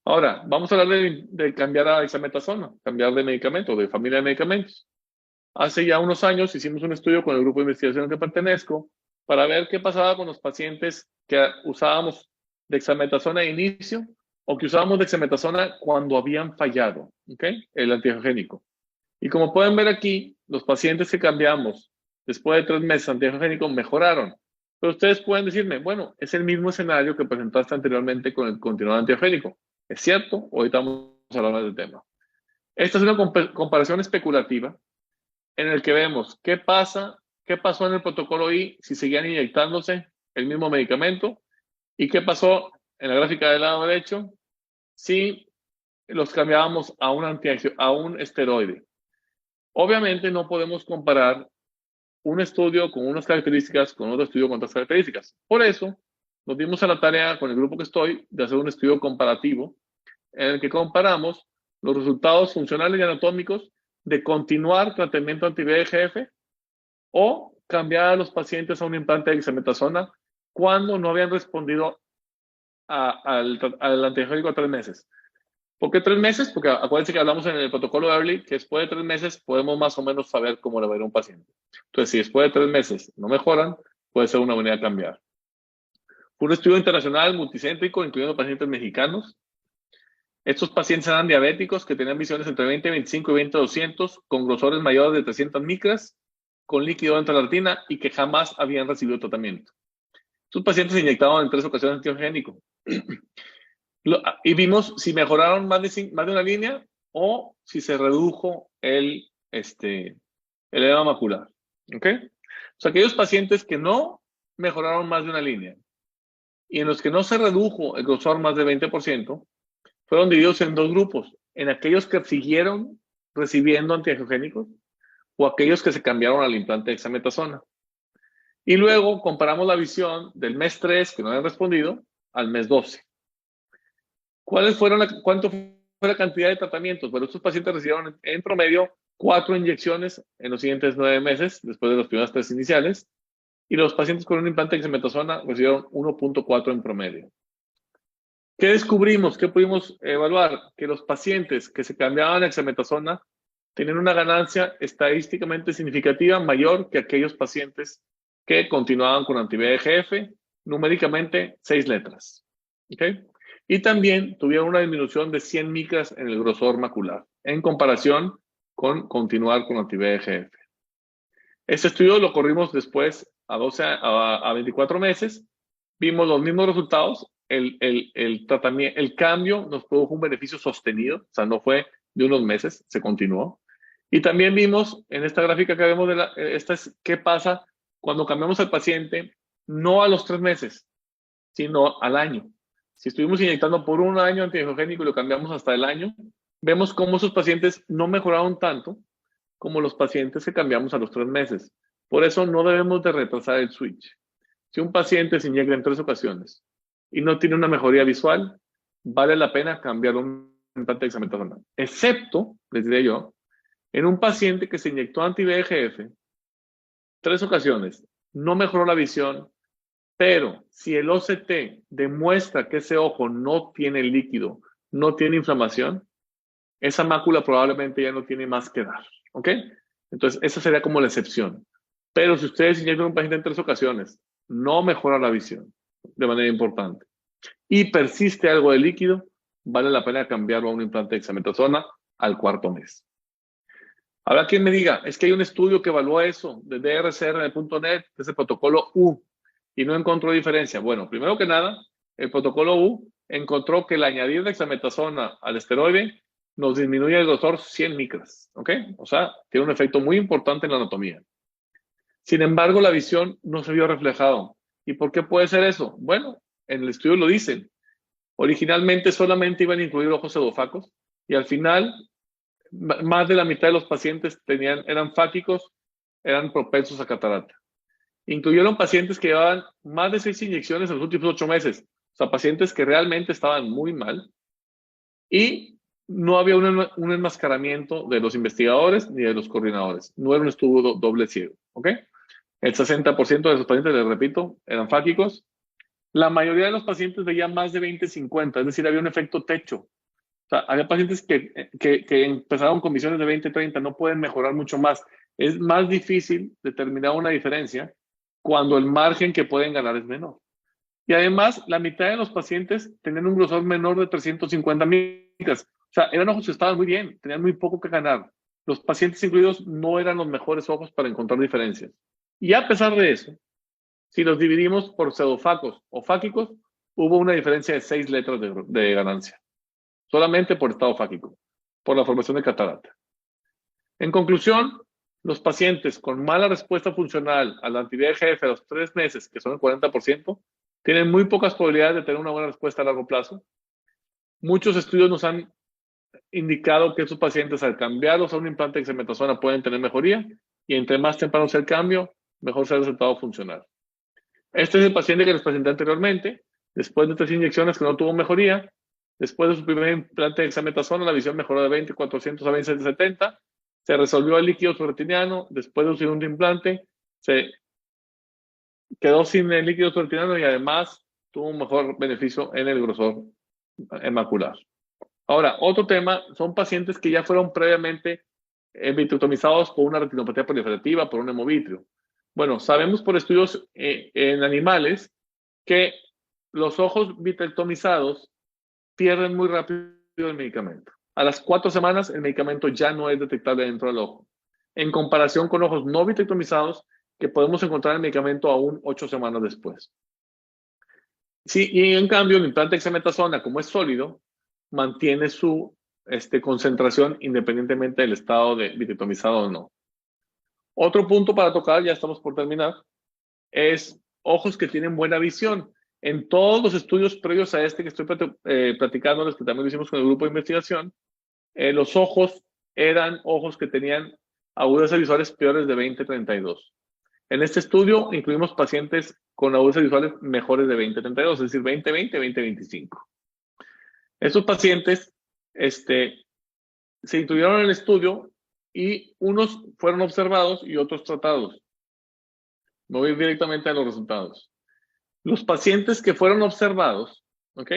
Ahora, vamos a hablar de cambiar a dexametasona, cambiar de medicamento, de familia de medicamentos. Hace ya unos años hicimos un estudio con el grupo de investigación al que pertenezco para ver qué pasaba con los pacientes que usábamos dexametasona de inicio o que usábamos dexametasona cuando habían fallado, ¿ok? El antiangiogénico. Y como pueden ver aquí, los pacientes que cambiamos después de 3 meses antiangiogénico mejoraron. Pero ustedes pueden decirme, bueno, es el mismo escenario que presentaste anteriormente con el continuado antiangiogénico. ¿Es cierto? Ahorita vamos a hablar del tema. Esta es una comparación especulativa en el que vemos qué pasó en el protocolo I si seguían inyectándose el mismo medicamento y qué pasó en la gráfica del lado derecho si los cambiábamos a un esteroide. Obviamente no podemos comparar un estudio con unas características con otro estudio con otras características. Por eso nos dimos a la tarea con el grupo que estoy de hacer un estudio comparativo en el que comparamos los resultados funcionales y anatómicos de continuar tratamiento anti-VEGF o cambiar a los pacientes a un implante de dexametasona cuando no habían respondido al antiangiogénico a 3 meses. ¿Por qué 3 meses? Porque acuérdense que hablamos en el protocolo EARLY que después de 3 meses podemos más o menos saber cómo le va a ir a un paciente. Entonces, si después de 3 meses no mejoran, puede ser una buena idea cambiar. Fue un estudio internacional multicéntrico, incluyendo pacientes mexicanos. Estos pacientes eran diabéticos que tenían visiones entre 20-25 y 20-200, con grosores mayores de 300 micras, con líquido dentro de la retina y que jamás habían recibido tratamiento. Estos pacientes se inyectaban en 3 ocasiones antiangiogénico. Y vimos si mejoraron más de una línea o si se redujo el edema macular. ¿Ok? O sea, aquellos pacientes que no mejoraron más de una línea y en los que no se redujo el grosor más del 20%, fueron divididos en dos grupos, en aquellos que siguieron recibiendo antiangiogénicos o aquellos que se cambiaron al implante de dexametasona. Y luego comparamos la visión del mes 3, que no habían respondido, al mes 12. ¿Cuánto fue la cantidad de tratamientos? Bueno, estos pacientes recibieron en promedio 4 inyecciones en los siguientes 9 meses, después de los primeros 3 iniciales, y los pacientes con un implante de dexametasona recibieron 1.4 en promedio. ¿Qué descubrimos? ¿Qué pudimos evaluar? Que los pacientes que se cambiaban a dexametasona tenían una ganancia estadísticamente significativa mayor que aquellos pacientes que continuaban con anti-VEGF, numéricamente 6 letras. ¿Okay? Y también tuvieron una disminución de 100 micras en el grosor macular, en comparación con continuar con anti-VEGF. Este estudio lo corrimos después a 24 meses. Vimos los mismos resultados. El cambio nos produjo un beneficio sostenido, o sea, no fue de unos meses, se continuó. Y también vimos en esta gráfica que vemos, qué pasa cuando cambiamos al paciente, no a los 3 meses, sino al año. Si estuvimos inyectando por un año antiangiogénico y lo cambiamos hasta el año, vemos cómo esos pacientes no mejoraron tanto como los pacientes que cambiamos a los 3 meses. Por eso no debemos de retrasar el switch. Si un paciente se inyecta en 3 ocasiones y no tiene una mejoría visual, vale la pena cambiar un implante de dexametasona. Excepto, les diré yo, en un paciente que se inyectó anti-VEGF 3 ocasiones, no mejoró la visión, pero si el OCT demuestra que ese ojo no tiene líquido, no tiene inflamación, esa mácula probablemente ya no tiene más que dar. ¿Ok? Entonces, esa sería como la excepción. Pero si ustedes inyectan a un paciente en 3 ocasiones, no mejora la visión de manera importante y persiste algo de líquido, vale la pena cambiarlo a un implante de dexametasona al 4.º mes. Habrá quien me diga, es que hay un estudio que evalúa eso de DRCR.net, que es el protocolo U, y no encontró diferencia. Bueno, primero que nada, el protocolo U encontró que el añadir dexametasona al esteroide nos disminuye el grosor 100 micras, ¿ok? O sea, tiene un efecto muy importante en la anatomía. Sin embargo, la visión no se vio reflejado. ¿Y por qué puede ser eso? Bueno, en el estudio lo dicen. Originalmente solamente iban a incluir ojos pseudofacos y al final más de la mitad de los pacientes eran fáquicos, eran propensos a catarata. Incluyeron pacientes que llevaban más de 6 inyecciones en los últimos 8 meses. O sea, pacientes que realmente estaban muy mal y no había un enmascaramiento de los investigadores ni de los coordinadores. No era un estudio doble ciego. ¿Ok? El 60% de esos pacientes, les repito, eran fáquicos. La mayoría de los pacientes veían más de 20-50, es decir, había un efecto techo. O sea, había pacientes que empezaron con visiones de 20-30, no pueden mejorar mucho más. Es más difícil determinar una diferencia cuando el margen que pueden ganar es menor. Y además, la mitad de los pacientes tenían un grosor menor de 350 micras. O sea, eran ojos que estaban muy bien, tenían muy poco que ganar. Los pacientes incluidos no eran los mejores ojos para encontrar diferencias. Y a pesar de eso, si los dividimos por pseudofacos o fáquicos, hubo una diferencia de 6 letras de ganancia. Solamente por estado fáquico, por la formación de catarata. En conclusión, los pacientes con mala respuesta funcional al anti-VEGF a los 3 meses, que son el 40%, tienen muy pocas probabilidades de tener una buena respuesta a largo plazo. Muchos estudios nos han indicado que esos pacientes, al cambiarlos a un implante de dexametasona, pueden tener mejoría y entre más temprano sea el cambio, mejor sea el resultado funcional. Este es el paciente que les presenté anteriormente, después de 3 inyecciones que no tuvo mejoría. Después de su primer implante de dexametasona, la visión mejoró de 20/400 a 20/70. Se resolvió el líquido subretiniano. Después de su segundo implante, se quedó sin el líquido subretiniano y además tuvo un mejor beneficio en el grosor macular. Ahora, otro tema, son pacientes que ya fueron previamente vitrectomizados por una retinopatía proliferativa, por un hemovitrio. Bueno, sabemos por estudios en animales que los ojos vitrectomizados pierden muy rápido el medicamento. A las 4 semanas el medicamento ya no es detectable dentro del ojo, en comparación con ojos no vitrectomizados que podemos encontrar el medicamento aún 8 semanas después. Sí, y en cambio el implante de dexametasona, como es sólido, mantiene su concentración independientemente del estado de vitrectomizado o no. Otro punto para tocar, ya estamos por terminar, es ojos que tienen buena visión. En todos los estudios previos a que estoy platicándoles, que también lo hicimos con el grupo de investigación, los ojos eran ojos que tenían agudezas visuales peores de 20/32. En este estudio incluimos pacientes con agudezas visuales mejores de 20/32, es decir, 20/20, 20/25. Estos pacientes se incluyeron en el estudio y unos fueron observados y otros tratados. Me voy directamente a los resultados. Los pacientes que fueron observados, ¿ok?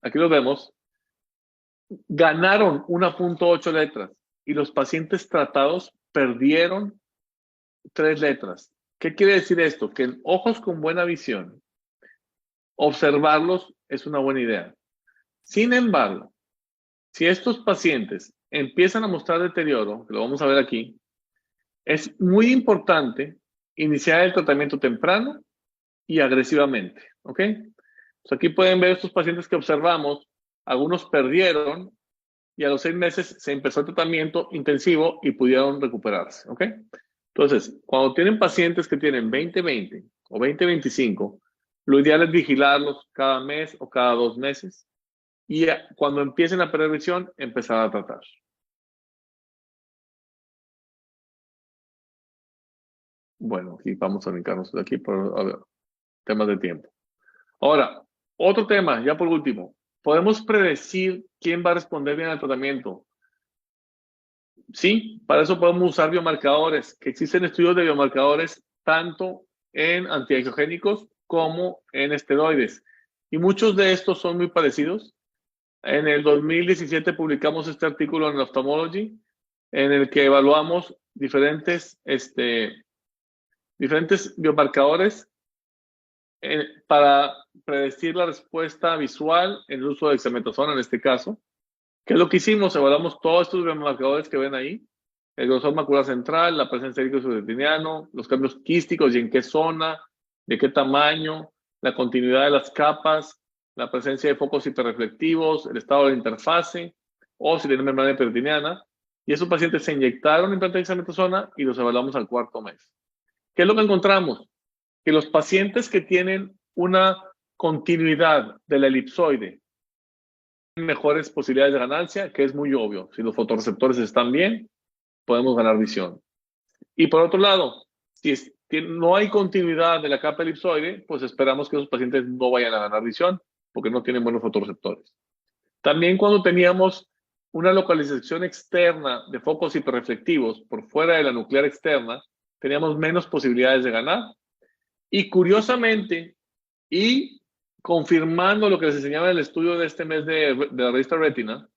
Aquí los vemos, ganaron 1.8 letras y los pacientes tratados perdieron 3 letras. ¿Qué quiere decir esto? Que en ojos con buena visión, observarlos es una buena idea. Sin embargo, si estos pacientes empiezan a mostrar deterioro, que lo vamos a ver aquí, es muy importante iniciar el tratamiento temprano y agresivamente, ¿ok? Pues aquí pueden ver estos pacientes que observamos, algunos perdieron y a los 6 meses se empezó el tratamiento intensivo y pudieron recuperarse, ¿ok? Entonces, cuando tienen pacientes que tienen 20/20 o 20/25, lo ideal es vigilarlos cada mes o cada 2 meses y cuando empiecen a perder visión, empezar a tratar. Bueno, aquí vamos a brincarnos de aquí por temas de tiempo. Ahora, otro tema, ya por último. ¿Podemos predecir quién va a responder bien al tratamiento? Sí, para eso podemos usar biomarcadores, que existen estudios de biomarcadores tanto en antiangiogénicos como en esteroides. Y muchos de estos son muy parecidos. En el 2017 publicamos este artículo en Ophthalmology, en el que evaluamos diferentes biomarcadores para predecir la respuesta visual en el uso de dexametasona en este caso. ¿Qué es lo que hicimos? Evaluamos todos estos biomarcadores que ven ahí: el grosor macular central, la presencia de líquido subretiniano, los cambios quísticos y en qué zona, de qué tamaño, la continuidad de las capas, la presencia de focos hiperreflectivos, el estado de la interfase, o si tienen membrana hiperretiniana. Y esos pacientes se inyectaron implante de dexametasona y los evaluamos al 4º mes. ¿Qué es lo que encontramos? Que los pacientes que tienen una continuidad de la elipsoide tienen mejores posibilidades de ganancia, que es muy obvio. Si los fotorreceptores están bien, podemos ganar visión. Y por otro lado, si no hay continuidad de la capa elipsoide, pues esperamos que esos pacientes no vayan a ganar visión porque no tienen buenos fotorreceptores. También cuando teníamos una localización externa de focos hiperreflectivos por fuera de la nuclear externa, teníamos menos posibilidades de ganar. Y curiosamente, y confirmando lo que les enseñaba en el estudio de este mes de la revista Retina,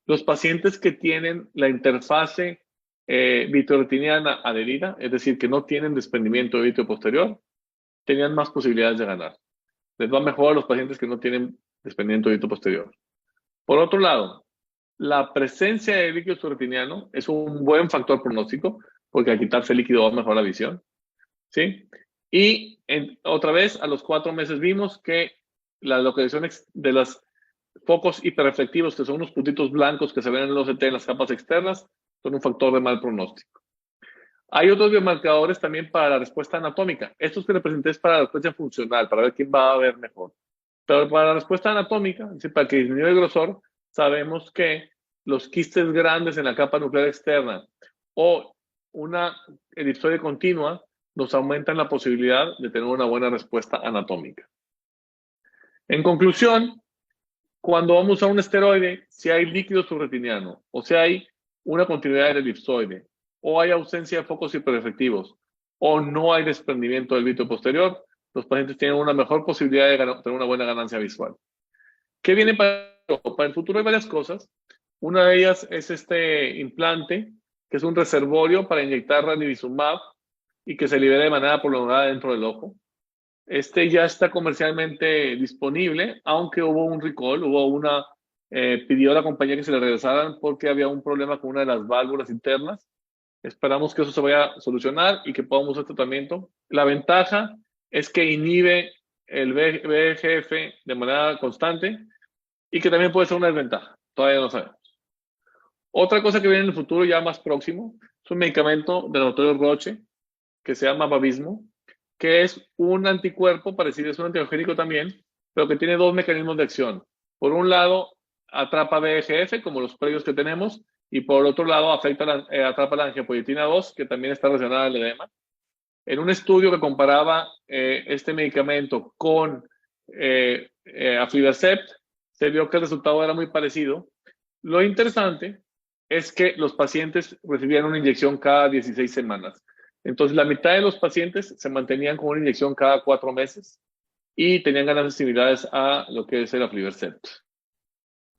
los pacientes que tienen la interfase vitreoretiniana adherida, es decir, que no tienen desprendimiento de vítreo posterior, tenían más posibilidades de ganar. Les va mejor a los pacientes que no tienen desprendimiento de vítreo posterior. Por otro lado, la presencia de líquido subretiniano es un buen factor pronóstico, porque al quitarse líquido va a mejorar la visión, ¿sí? Y otra vez, a los 4 meses vimos que la localización de los focos hiperreflectivos, que son unos puntitos blancos que se ven en el OCT en las capas externas, son un factor de mal pronóstico. Hay otros biomarcadores también para la respuesta anatómica. Estos que representé es para la respuesta funcional, para ver quién va a ver mejor. Pero para la respuesta anatómica, es decir, para que disminuya el grosor, sabemos que los quistes grandes en la capa nuclear externa o una elipsoide continua nos aumentan la posibilidad de tener una buena respuesta anatómica. En conclusión, cuando vamos a usar un esteroide, si hay líquido subretiniano o si hay una continuidad del elipsoide o hay ausencia de focos hiperreflectivos o no hay desprendimiento del vítreo posterior, los pacientes tienen una mejor posibilidad de tener una buena ganancia visual. ¿Qué viene para el futuro? Hay varias cosas. Una de ellas es este implante, que es un reservorio para inyectar ranibizumab y que se libere de manera prolongada dentro del ojo. Este ya está comercialmente disponible, aunque hubo un recall, pidió a la compañía que se le regresaran porque había un problema con una de las válvulas internas. Esperamos que eso se vaya a solucionar y que podamos usar tratamiento. La ventaja es que inhibe el VEGF de manera constante y que también puede ser una desventaja. Todavía no sabemos. Otra cosa que viene en el futuro ya más próximo es un medicamento del laboratorio Roche que se llama Vabysmo, que es un anticuerpo parecido, es un antiogénico también, pero que tiene dos mecanismos de acción. Por un lado, atrapa VEGF, como los previos que tenemos, y por otro lado, atrapa la angiopoietina 2, que también está relacionada al edema. En un estudio que comparaba este medicamento con aflibercept, se vio que el resultado era muy parecido. Lo interesante es que los pacientes recibían una inyección cada 16 semanas. Entonces, la mitad de los pacientes se mantenían con una inyección cada 4 meses y tenían ganancias similares a lo que es el aflibercept.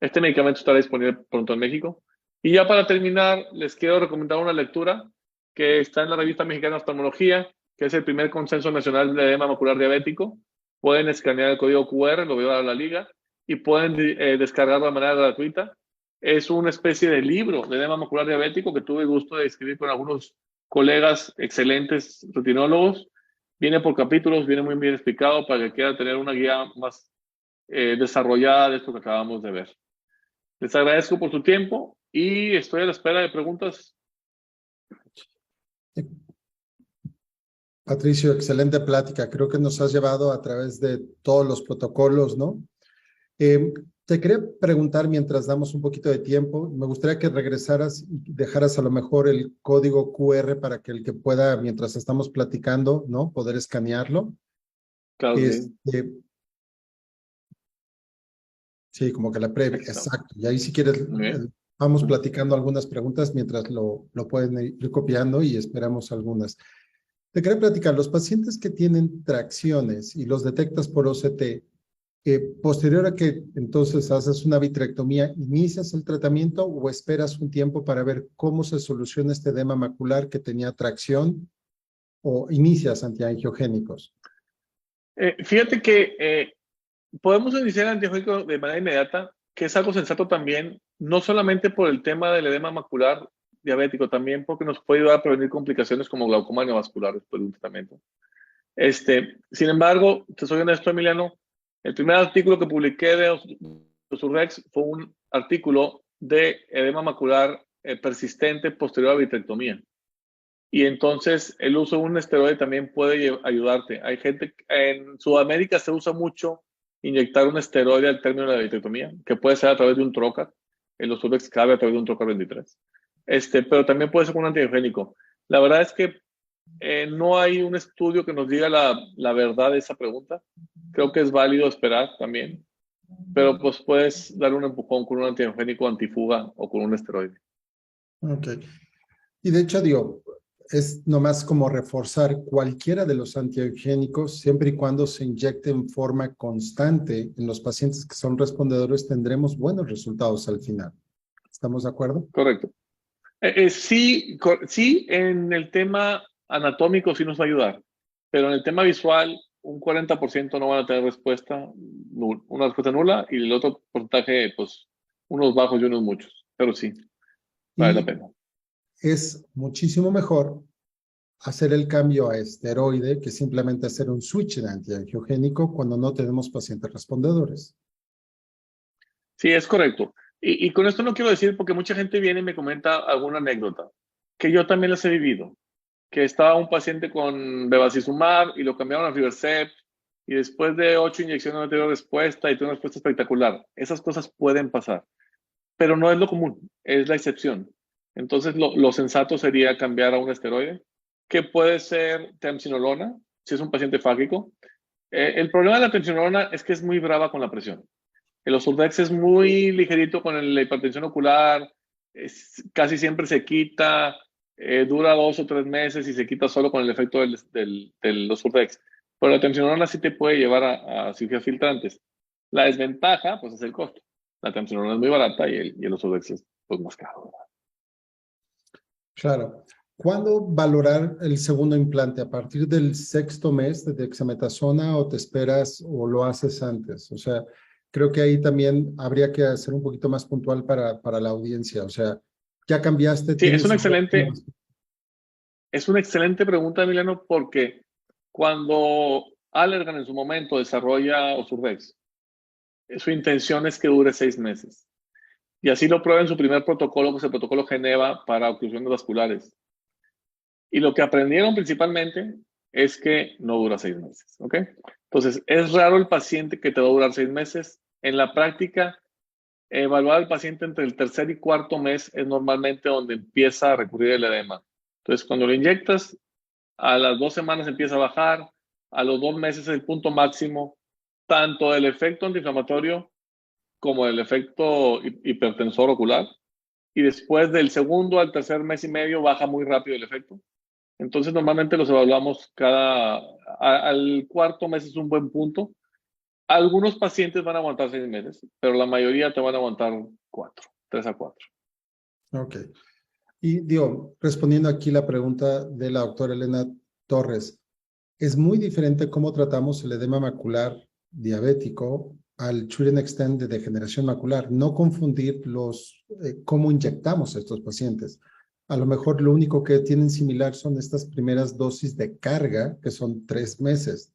Este medicamento estará disponible pronto en México. Y ya para terminar, les quiero recomendar una lectura que está en la Revista Mexicana de Oftalmología, que es el primer consenso nacional de edema macular diabético. Pueden escanear el código QR, lo voy a dar a la liga, y pueden descargarlo de manera gratuita. Es una especie de libro de edema macular diabético que tuve el gusto de escribir con algunos colegas excelentes retinólogos. Viene por capítulos, viene muy bien explicado para que quiera tener una guía más desarrollada de esto que acabamos de ver. Les agradezco por su tiempo y estoy a la espera de preguntas. Patricio, excelente plática. Creo que nos has llevado a través de todos los protocolos, ¿no? Te quería preguntar, mientras damos un poquito de tiempo, me gustaría que regresaras y dejaras a lo mejor el código QR para que el que pueda, mientras estamos platicando, ¿no? Poder escanearlo. Claro que sí. Sí, como que la previa, exacto. Y ahí si quieres, vamos platicando algunas preguntas mientras lo pueden ir copiando y esperamos algunas. Te quería platicar, los pacientes que tienen tracciones y los detectas por OCT, posterior a que entonces haces una vitrectomía, ¿inicias el tratamiento o esperas un tiempo para ver cómo se soluciona este edema macular que tenía tracción o inicias antiangiogénicos? Fíjate que podemos iniciar el antiangiogénico de manera inmediata, que es algo sensato también, no solamente por el tema del edema macular diabético, también porque nos puede ayudar a prevenir complicaciones como glaucoma neovascular después de un tratamiento. Sin embargo, te soy honesto, Emiliano, el primer artículo que publiqué de Osurdex fue un artículo de edema macular persistente posterior a vitrectomía. Y entonces el uso de un esteroide también puede ayudarte. Hay gente, en Sudamérica se usa mucho inyectar un esteroide al término de la vitrectomía, que puede ser a través de un trocar. El Osurdex cabe a través de un trocar 23. Pero también puede ser con un antiangiogénico. La verdad es que no hay un estudio que nos diga la verdad de esa pregunta. Creo que es válido esperar también, pero pues puedes dar un empujón con un antiangiogénico antifuga o con un esteroide. Ok. Y de hecho, digo, es nomás como reforzar cualquiera de los antiangiogénicos, siempre y cuando se inyecte en forma constante en los pacientes que son respondedores, tendremos buenos resultados al final. ¿Estamos de acuerdo? Correcto. Sí, en el tema anatómico sí nos va a ayudar, pero en el tema visual, un 40% no van a tener respuesta, una respuesta nula, y el otro porcentaje, pues, unos bajos y unos muchos, pero sí, vale la pena. Es muchísimo mejor hacer el cambio a esteroide que simplemente hacer un switch de antiangiogénico cuando no tenemos pacientes respondedores. Sí, es correcto. Y con esto no quiero decir, porque mucha gente viene y me comenta alguna anécdota, que yo también las he vivido, que estaba un paciente con bevacizumab y lo cambiaron a aflibercept, y después de 8 inyecciones no tuvo respuesta y tuvo una respuesta espectacular. Esas cosas pueden pasar, pero no es lo común, es la excepción. Entonces, lo sensato sería cambiar a un esteroide, que puede ser temsinolona, si es un paciente fágico. El problema de la temsinolona es que es muy brava con la presión. El Osurdex es muy ligerito con la hipertensión ocular, casi siempre se quita, dura 2 o 3 meses y se quita solo con el efecto del Osurdex. Pero la temsinolona sí te puede llevar a cirugías filtrantes. La desventaja, pues, es el costo. La temsinolona es muy barata y el Osurdex es, pues, más caro, ¿verdad? Claro. ¿Cuándo valorar el segundo implante? ¿A partir del 6º mes de dexametasona o te esperas o lo haces antes? O sea, creo que ahí también habría que ser un poquito más puntual para la audiencia. O sea, ya cambiaste, Sí, tienes... es una excelente pregunta, Emiliano, porque cuando Allergan en su momento desarrolla Osurdex, su intención es que dure 6 meses. Y así lo prueba en su primer protocolo, que es el protocolo Geneva para oclusiones vasculares. Y lo que aprendieron principalmente es que no dura 6 meses, ¿ok? Entonces, es raro el paciente que te va a durar 6 meses. En la práctica, evaluar al paciente entre el tercer y cuarto mes es normalmente donde empieza a recurrir el edema. Entonces, cuando lo inyectas, a las 2 semanas empieza a bajar, a los 2 meses es el punto máximo, tanto del efecto antiinflamatorio como del efecto hipertensor ocular. Y después del segundo al tercer mes y medio baja muy rápido el efecto. Entonces, normalmente los evaluamos al cuarto mes es un buen punto. Algunos pacientes van a aguantar 6 meses, pero la mayoría te van a aguantar 4, 3 a 4. Ok. Y digo, respondiendo aquí la pregunta de la doctora Elena Torres, es muy diferente cómo tratamos el edema macular diabético al treat and extend de degeneración macular. No confundir cómo inyectamos a estos pacientes. A lo mejor lo único que tienen similar son estas primeras dosis de carga, que son 3 meses.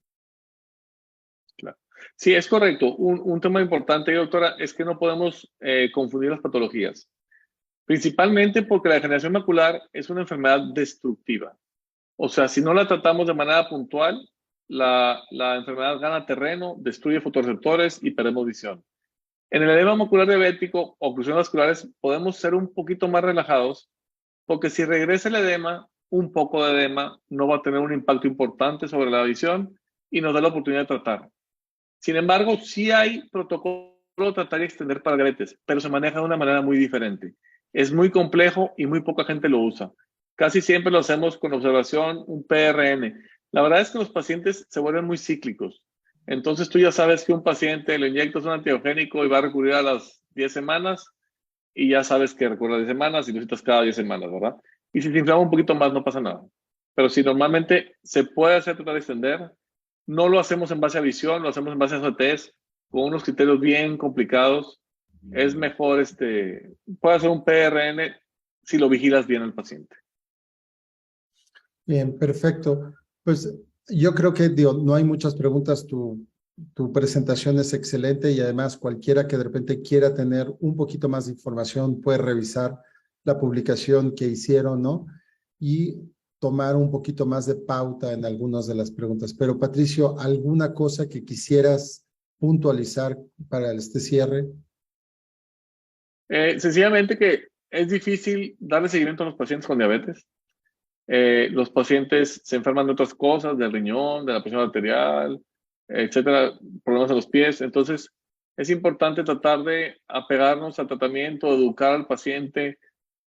Claro. Sí, es correcto. Un tema importante, doctora, es que no podemos confundir las patologías. Principalmente porque la degeneración macular es una enfermedad destructiva. O sea, si no la tratamos de manera puntual, la enfermedad gana terreno, destruye fotorreceptores y perdemos visión. En el edema macular diabético o oclusiones vasculares podemos ser un poquito más relajados porque si regresa el edema, un poco de edema no va a tener un impacto importante sobre la visión y nos da la oportunidad de tratar. Sin embargo, sí hay protocolo de tratar y extender para diabetes, pero se maneja de una manera muy diferente. Es muy complejo y muy poca gente lo usa. Casi siempre lo hacemos con observación, un PRN. La verdad es que los pacientes se vuelven muy cíclicos. Entonces tú ya sabes que un paciente le inyectas un antiogénico y va a recurrir a las 10 semanas y ya sabes que recurre a 10 semanas y lo citas cada 10 semanas, ¿verdad? Y si te inflama un poquito más no pasa nada. Pero si normalmente se puede hacer tratar de extender, no lo hacemos en base a visión, lo hacemos en base a SOTs, con unos criterios bien complicados. Es mejor, puede hacer un PRN si lo vigilas bien al paciente. Bien, perfecto. Pues yo creo que no hay muchas preguntas. Tu presentación es excelente y además cualquiera que de repente quiera tener un poquito más de información puede revisar la publicación que hicieron, ¿no? Y tomar un poquito más de pauta en algunas de las preguntas. Pero Patricio, ¿alguna cosa que quisieras puntualizar para este cierre? Sencillamente que es difícil darle seguimiento a los pacientes con diabetes. Los pacientes se enferman de otras cosas, del riñón, de la presión arterial, etcétera, problemas en los pies. Entonces, es importante tratar de apegarnos al tratamiento, educar al paciente.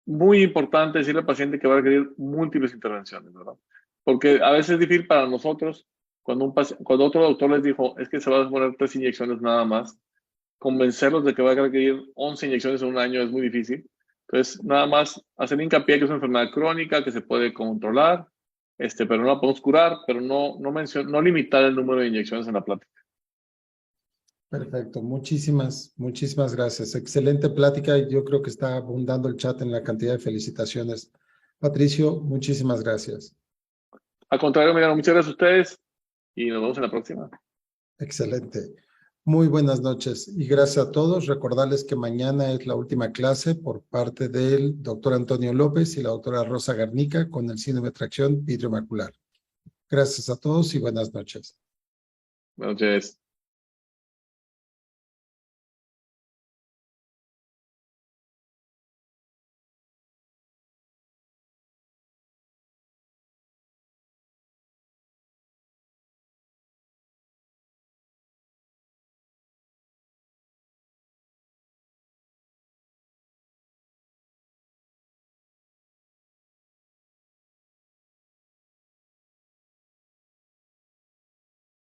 Muy importante decirle al paciente que va a requerir múltiples intervenciones, ¿verdad? Porque a veces es difícil para nosotros, cuando otro doctor les dijo, es que se van a poner 3 inyecciones nada más, convencerlos de que va a requerir 11 inyecciones en un año es muy difícil. Entonces, nada más hacer hincapié que es una enfermedad crónica que se puede controlar, pero no la podemos curar, pero no limitar el número de inyecciones en la plática. Perfecto, muchísimas gracias. Excelente plática y yo creo que está abundando el chat en la cantidad de felicitaciones. Patricio, muchísimas gracias. Al contrario, Emiliano, muchas gracias a ustedes y nos vemos en la próxima. Excelente. Muy buenas noches y gracias a todos. Recordarles que mañana es la última clase por parte del doctor Antonio López y la doctora Rosa Garnica con el síndrome de tracción vidrio macular. Gracias a todos y buenas noches. Buenas noches.